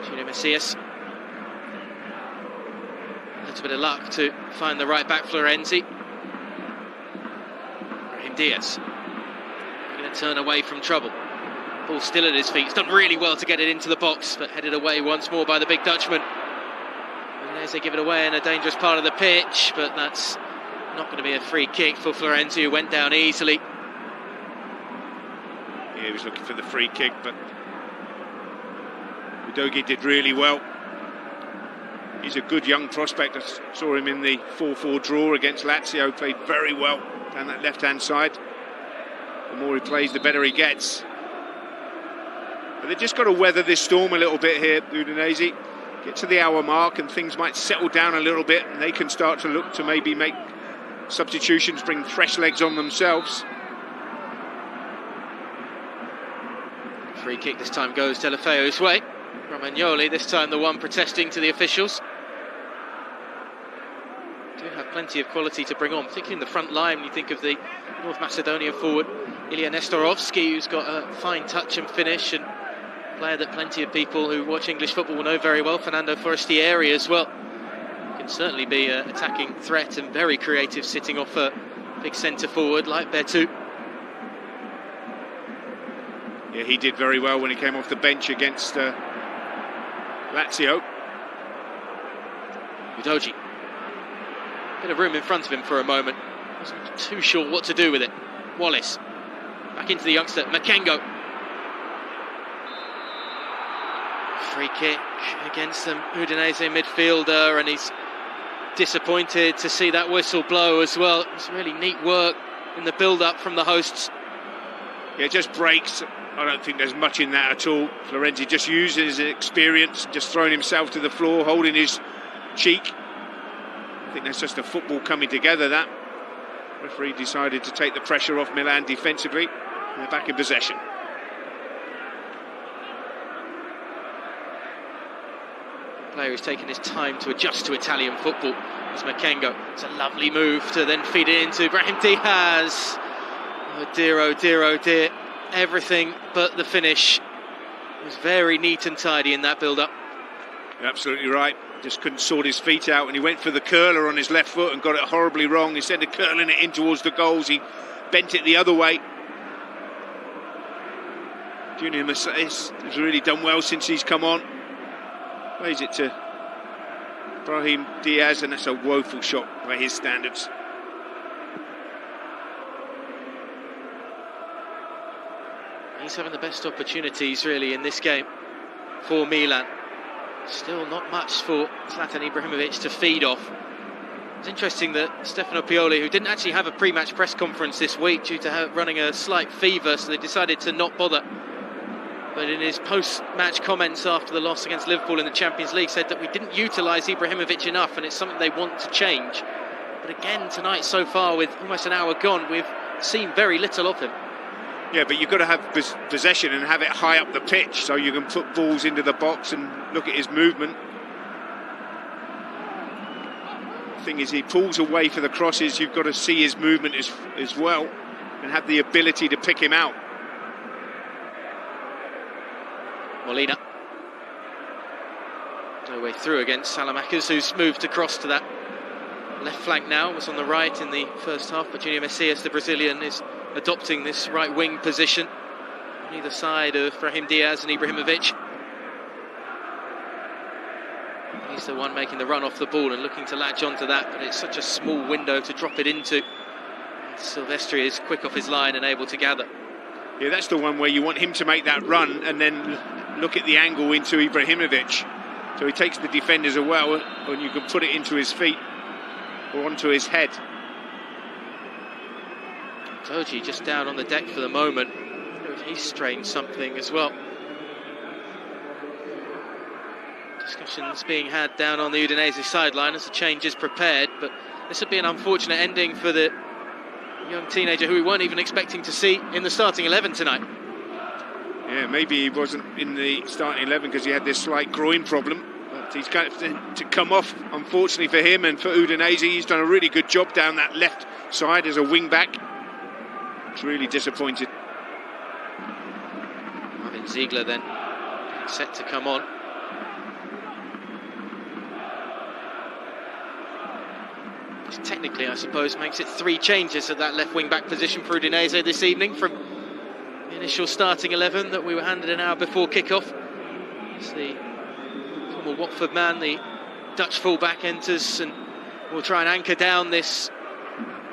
Junior Macias. A little bit of luck to find the right back, Florenzi. Diaz going to turn away from trouble. Ball still at his feet. He's done really well to get it into the box, but headed away once more by the big Dutchman. And there's they give it away in a dangerous part of the pitch, but that's not going to be a free kick for Florenzi, who went down easily. Yeah, he was looking for the free kick, but Udogie did really well. He's a good young prospect. I saw him in the 4-4 draw against Lazio, played very well down that left-hand side. The more he plays, the better he gets. But they've just got to weather this storm a little bit here, Udinese. Get to the hour mark and things might settle down a little bit, and they can start to look to maybe make substitutions, bring fresh legs on themselves. Free kick this time goes Deulofeu's way. Romagnoli, this time the one protesting to the officials. Do have plenty of quality to bring on, particularly in the front line. You think of the North Macedonian forward, Ilya Nestorovsky, who's got a fine touch and finish, and a player that plenty of people who watch English football will know very well, Fernando Forestieri as well. Can certainly be an attacking threat and very creative sitting off a big centre forward like Bertu. Yeah, he did very well when he came off the bench against Lazio. Udoji. Bit of room in front of him for a moment. Wasn't too sure what to do with it. Wallace. Back into the youngster, Makengo. Free kick against the Udinese midfielder, and he's disappointed to see that whistle blow as well. It's really neat work in the build-up from the hosts. Yeah, just breaks. I don't think there's much in that at all. Florenzi just using his experience, just throwing himself to the floor, holding his cheek. I think that's just a football coming together, that. Referee decided to take the pressure off Milan defensively, and they're back in possession. Player who's taken his time to adjust to Italian football is Makengo. It's a lovely move to then feed it into Brahim Diaz. Oh dear, oh dear, oh dear. Everything but the finish. It was very neat and tidy in that build-up. You're absolutely right. Just couldn't sort his feet out, and he went for the curler on his left foot and got it horribly wrong. Instead of curling it in towards the goals, he bent it the other way. Junior Macias has really done well since he's come on. Plays it to Brahim Diaz, and that's a woeful shot by his standards. He's having the best opportunities really in this game for Milan. Still not much for Zlatan Ibrahimovic to feed off. It's interesting that Stefano Pioli, who didn't actually have a pre-match press conference this week due to running a slight fever, so they decided to not bother. But in his post-match comments after the loss against Liverpool in the Champions League, said that we didn't utilise Ibrahimovic enough, and it's something they want to change. But again, tonight so far, with almost an hour gone, we've seen very little of him. Yeah, but you've got to have possession and have it high up the pitch so you can put balls into the box and look at his movement. The thing is, he pulls away for the crosses. You've got to see his movement as well and have the ability to pick him out. Molina. No way through against Salamakers, who's moved across to that left flank now. Was on the right in the first half, but Junior Macias, the Brazilian, is adopting this right wing position on either side of Brahim Diaz and Ibrahimovic. He's the one making the run off the ball and looking to latch onto that, but it's such a small window to drop it into. Silvestri is quick off his line and able to gather. Yeah, that's the one where you want him to make that run and then look at the angle into Ibrahimovic. So he takes the defenders as well, and you can put it into his feet or onto his head. Toji just down on the deck for the moment. He's strained something as well. Discussions being had down on the Udinese sideline as the change is prepared, but this would be an unfortunate ending for the young teenager who we weren't even expecting to see in the starting 11 tonight. Yeah, maybe he wasn't in the starting 11 because he had this slight groin problem. But he's got to come off, unfortunately for him and for Udinese. He's done a really good job down that left side as a wing-back. It's really disappointed. Marvin Ziegler then set to come on. Which technically, I suppose, makes it 3 changes at that left wing-back position for Udinese this evening from the initial starting 11 that we were handed an hour before kick-off. It's the former Watford man, the Dutch full-back, enters and will try and anchor down this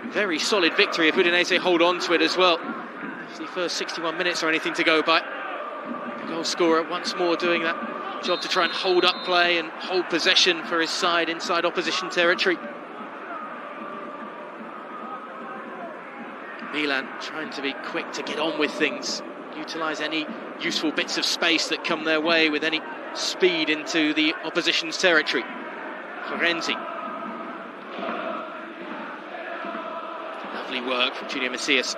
very solid victory if Udinese hold on to it as well. It's the first 61 minutes or anything to go by. The goal scorer once more doing that job to try and hold up play and hold possession for his side inside opposition territory. Milan trying to be quick to get on with things, utilise any useful bits of space that come their way with any speed into the opposition's territory. Florenzi. Lovely work from Junior Macias.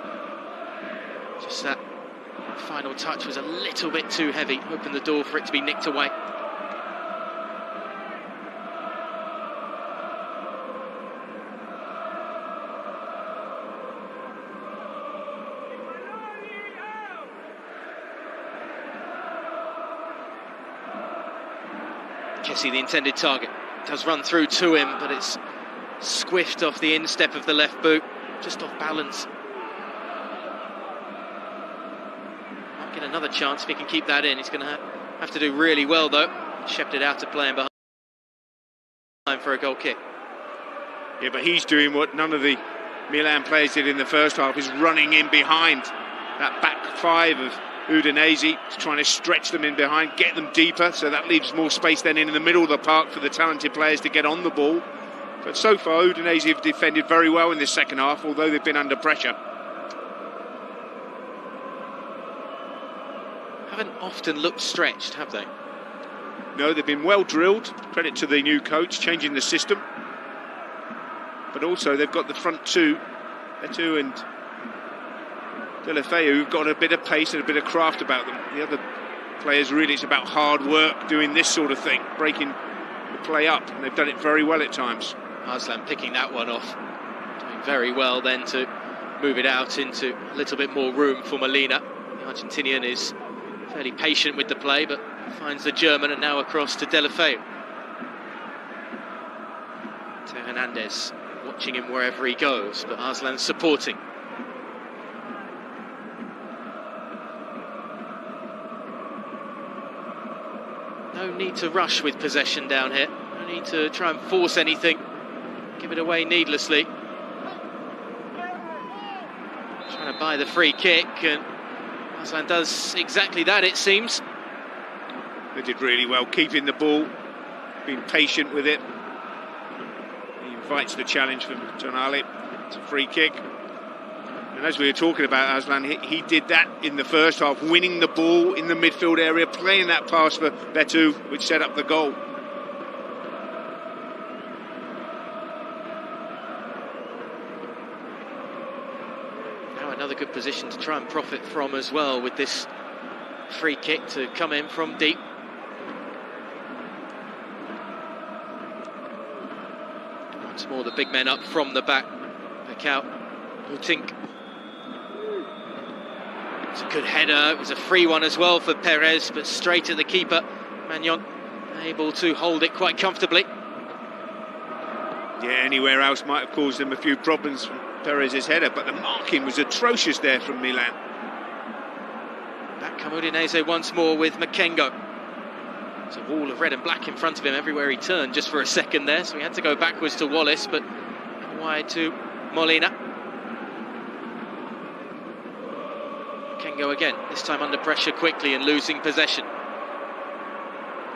Just that final touch was a little bit too heavy, opened the door for it to be nicked away. Kessie, the intended target, does run through to him, but it's squiffed off the instep of the left boot, just off balance. Might get another chance if he can keep that in. He's going to have to do really well, though. Shept it out to play him behind for a goal kick. Yeah, but he's doing what none of the Milan players did in the first half, is running in behind that back five of Udinese, trying to stretch them in behind, get them deeper, so that leaves more space then in the middle of the park for the talented players to get on the ball. But so far, Udinese have defended very well in this second half, although they've been under pressure. Haven't often looked stretched, have they? No, they've been well drilled. Credit to the new coach, changing the system. But also, they've got the front two, Etu and Deulofeu, who've got a bit of pace and a bit of craft about them. The other players, really, it's about hard work, doing this sort of thing, breaking the play up, and they've done it very well at times. Arslan picking that one off, doing very well then to move it out into a little bit more room for Molina. The Argentinian is fairly patient with the play, but finds the German, and now across to Deulofeu. Theo Hernandez watching him wherever he goes, but Arslan supporting. No need to rush with possession down here. No need to try and force anything. Give it away needlessly. Trying to buy the free kick, and Arslan does exactly that, it seems. They did really well keeping the ball, being patient with it. He invites the challenge from Tonali. It's a free kick. And as we were talking about, Arslan, he did that in the first half, winning the ball in the midfield area, playing that pass for Betu, which set up the goal. Now another good position to try and profit from as well, with this free kick to come in from deep. Once more the big men up from the back. Back out, Hutink. It's a good header. It was a free one as well for Perez, but straight at the keeper. Magnon able to hold it quite comfortably. Yeah, anywhere else might have caused them a few problems from Perez's header, but the marking was atrocious there from Milan. Back come Udinese once more with Makengo. There's a wall of red and black in front of him everywhere he turned just for a second there, so he had to go backwards to Wallace, but wide to Molina. Makengo again, this time under pressure quickly and losing possession.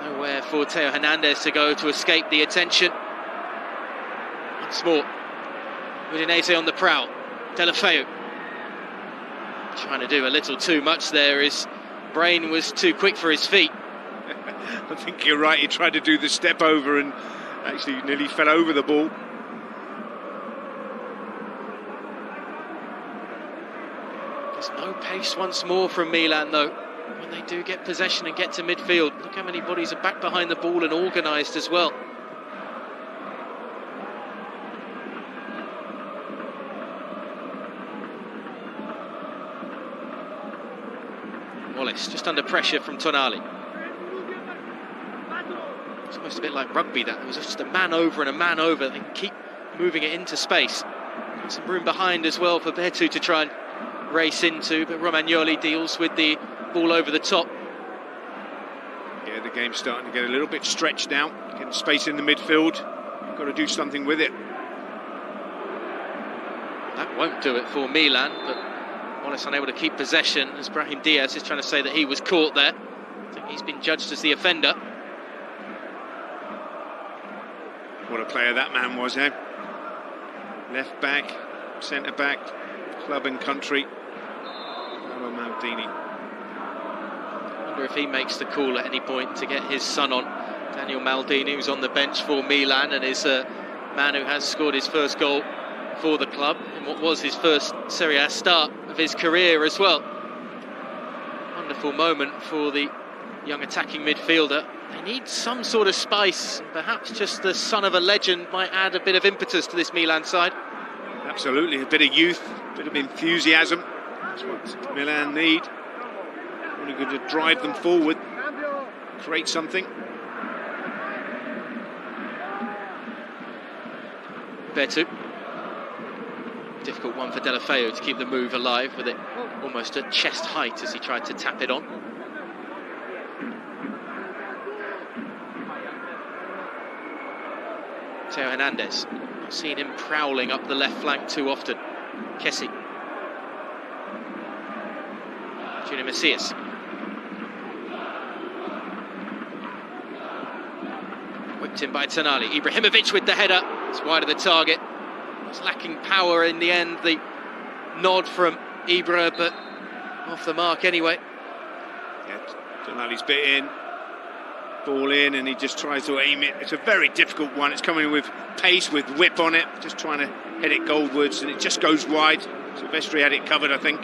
Nowhere for Theo Hernandez to go to escape the attention. Once more, Udinese on the prowl. Deulofeu trying to do a little too much there. His brain was too quick for his feet. I think you're right, he tried to do the step over and actually nearly fell over the ball. There's no pace once more from Milan though, when they do get possession and get to midfield. Look how many bodies are back behind the ball and organised as well. Wallace just under pressure from Tonali. It's almost a bit like rugby that. There was just a man over and a man over. They can keep moving it into space. Got some room behind as well for Betu to try and race into, but Romagnoli deals with the ball over the top. Yeah, the game's starting to get a little bit stretched now. Getting space in the midfield. You've got to do something with it. That won't do it for Milan, but Wallace unable to keep possession as Brahim Diaz is trying to say that he was caught there. I think he's been judged as the offender. What a player that man was, eh? Left back, centre back, club and country. Paolo Maldini. I wonder if he makes the call at any point to get his son on. Daniel Maldini, who's on the bench for Milan and is a man who has scored his first goal for the club in what was his first Serie A start of his career as well. Wonderful moment for the young attacking midfielder. They need some sort of spice. Perhaps just the son of a legend might add a bit of impetus to this Milan side. Absolutely, a bit of youth, a bit of enthusiasm. That's what Milan need. Only going to drive them forward, create something. Betu. Difficult one for Deulofeu to keep the move alive with it almost at chest height as he tried to tap it on. Theo Hernandez, not seen him prowling up the left flank too often. Kessie. Junior Macias. Whipped in by Tonali. Ibrahimovic with the header. It's wide of the target. It's lacking power in the end. The nod from Ibra, but off the mark anyway. Yeah, Tonali's bit in. Ball in, and he just tries to aim it. It's a very difficult one. It's coming with pace, with whip on it. Just trying to head it goalwards, and it just goes wide. Silvestri had it covered, I think.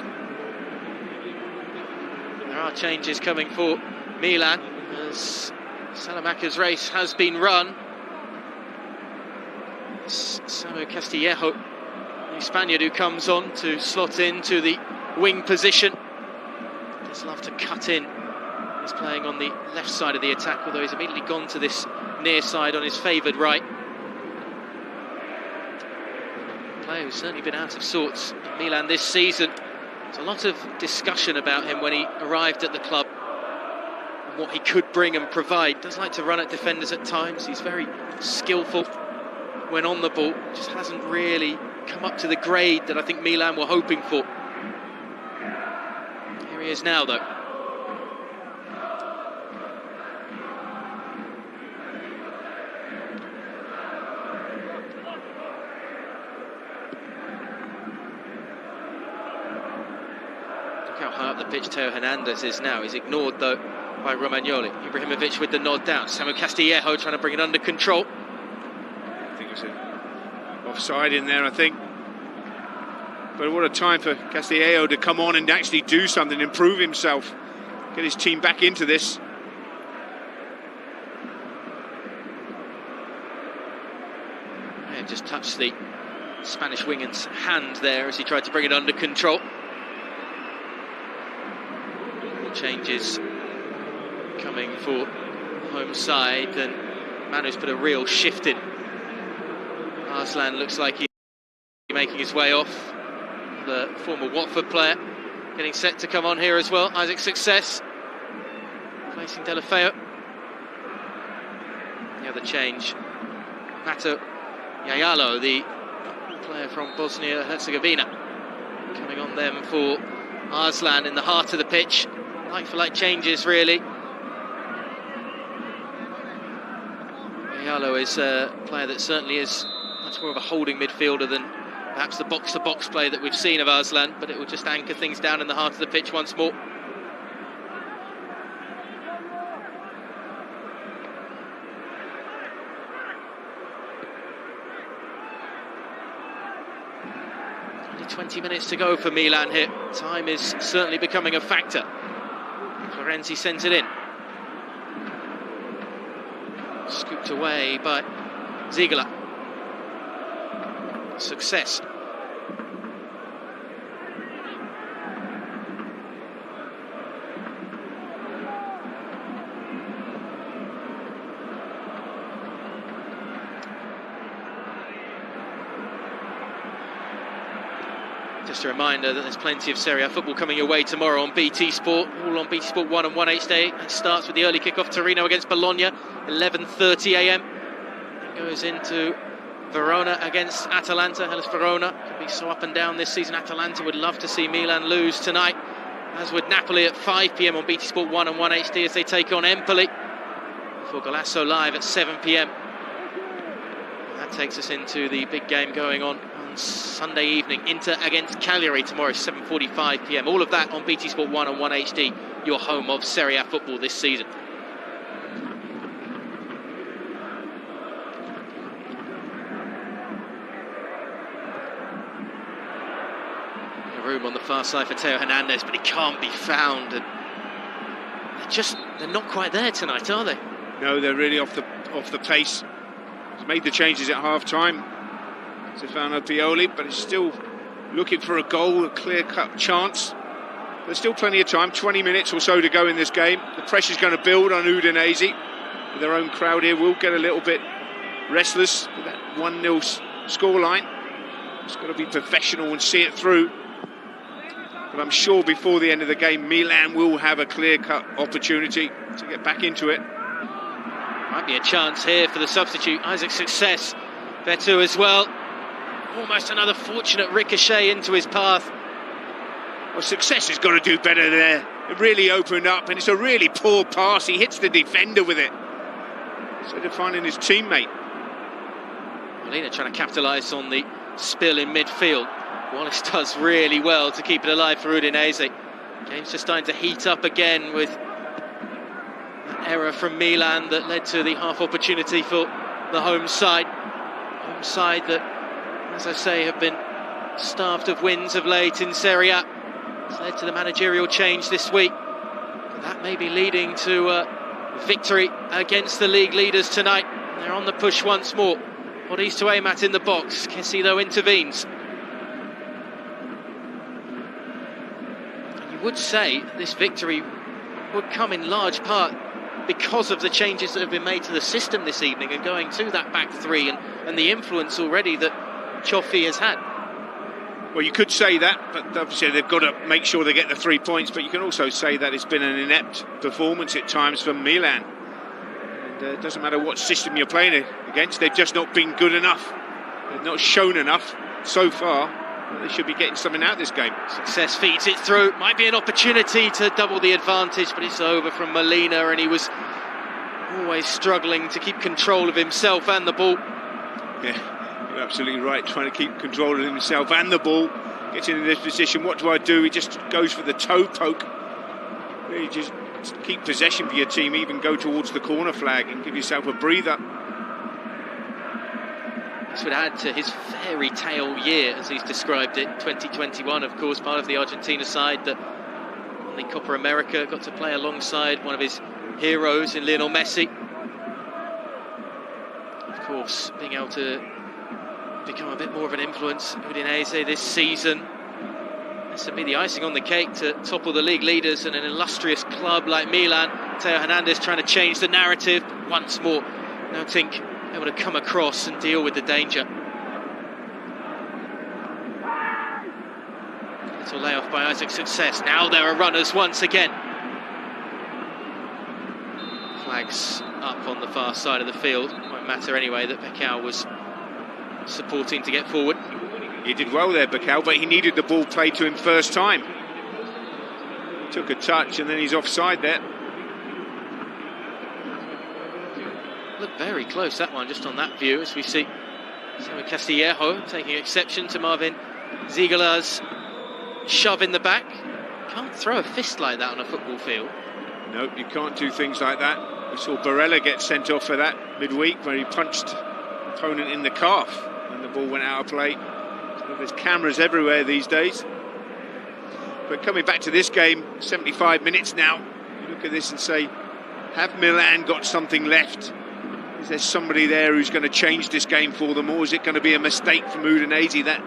There are changes coming for Milan as Salamaca's race has been run. Samu Castillejo, the Spaniard who comes on to slot into the wing position. Does love to cut in. He's playing on the left side of the attack, although he's immediately gone to this near side on his favoured right. A player who's certainly been out of sorts in Milan this season. There's a lot of discussion about him when he arrived at the club and what he could bring and provide. Does like to run at defenders at times. He's very skillful when on the ball. Just hasn't really come up to the grade that I think Milan were hoping for. Here he is now, though. How high up the pitch Theo Hernandez is now. He's ignored though by Romagnoli. Ibrahimovic with the nod down. Samu Castillejo trying to bring it under control. I think it's an offside in there, I think. But what a time for Castillejo to come on and actually do something, improve himself, get his team back into this. Yeah, just touched the Spanish winger's hand there as he tried to bring it under control. Changes coming for home side, and Manu's put a real shift in. Arslan looks like he's making his way off. The former Watford player getting set to come on here as well. Isaac Success placing Deulofeu. The other change, Mato Yayalo, the player from Bosnia-Herzegovina, coming on them for Arslan in the heart of the pitch. Like-for-like changes, really. Yayalo is a player that certainly is much more of a holding midfielder than perhaps the box-to-box play that we've seen of Arslan, but it will just anchor things down in the heart of the pitch once more. Only 20 minutes to go for Milan here. Time is certainly becoming a factor. Florenzi sends it in. Scooped away by Ziegler. Success. Just a reminder that there's plenty of Serie A football coming your way tomorrow on BT Sport, all on BT Sport 1 and 1 HD. It starts with the early kick-off, Torino against Bologna, 11:30 a.m. It goes into Verona against Atalanta. Hellas Verona can be so up and down this season. Atalanta would love to see Milan lose tonight, as would Napoli at 5 p.m. on BT Sport 1 and 1 HD as they take on Empoli. Before Golasso live at 7 p.m. That takes us into the big game going on Sunday evening, Inter against Cagliari tomorrow, 7:45 p.m. All of that on BT Sport 1 and 1 HD, your home of Serie A football this season. A room on the far side for Theo Hernandez, but he can't be found, and they're not quite there tonight, are they? No, they're really off the pace. He's made the changes at half-time, Stefano Pioli, but he's still looking for a goal, a clear-cut chance. There's still plenty of time, 20 minutes or so to go in this game. The pressure's going to build on Udinese. Their own crowd here will get a little bit restless with that 1-0 scoreline. It's got to be professional and see it through. But I'm sure before the end of the game, Milan will have a clear-cut opportunity to get back into it. Might be a chance here for the substitute. Isaac's Success. Vetu as well. Almost another fortunate ricochet into his path. Well, Success has got to do better there. It really opened up, and it's a really poor pass. He hits the defender with it, instead of finding his teammate. Molina trying to capitalise on the spill in midfield. Wallace does really well to keep it alive for Udinese. Game's just starting to heat up again with an error from Milan that led to the half opportunity for the home side. Home side that, as I say, have been starved of wins of late in Serie A. It's led to the managerial change this week. But that may be leading to a victory against the league leaders tonight. They're on the push once more. What he's to aim at in the box. Kessie, though, intervenes. And you would say this victory would come in large part because of the changes that have been made to the system this evening and going to that back three and the influence already that Cioffi has had. Well, you could say that, but obviously they've got to make sure they get the 3 points. But you can also say that it's been an inept performance at times from Milan. And it doesn't matter what system you're playing against, they've just not been good enough. They've not shown enough so far. They should be getting something out of this game. Success feeds it through. Might be an opportunity to double the advantage, but it's over from Molina, and he was always struggling to keep control of himself and the ball. Yeah. You're absolutely right, trying to keep control of himself and the ball. Gets into this position, what do? He just goes for the toe poke. Really just keep possession for your team, even go towards the corner flag and give yourself a breather. This would add to his fairy tale year, as he's described it. 2021, of course, part of the Argentina side that won the Copa America, got to play alongside one of his heroes in Lionel Messi. Of course, being able to become a bit more of an influence, Udinese this season. This would be the icing on the cake to topple the league leaders and an illustrious club like Milan. Teo Hernandez trying to change the narrative once more. Now Tink able to come across and deal with the danger. Little layoff by Isaac's Success. Now there are runners once again. Flags up on the far side of the field. Won't matter anyway that Becao was supporting to get forward. He did well there, Becao, but he needed the ball played to him first time. He took a touch and then he's offside there. Looked very close, that one, just on that view, as we see Simon Castillejo taking exception to Marvin Ziegler's shove in the back. Can't throw a fist like that on a football field. Nope, you can't do things like that. We saw Barella get sent off for that midweek, where he punched opponent in the calf and the ball went out of play. So there's cameras everywhere these days. But coming back to this game, 75 minutes now, you look at this and say, have Milan got something left? Is there somebody there who's going to change this game for them, or is it going to be a mistake from Udinese that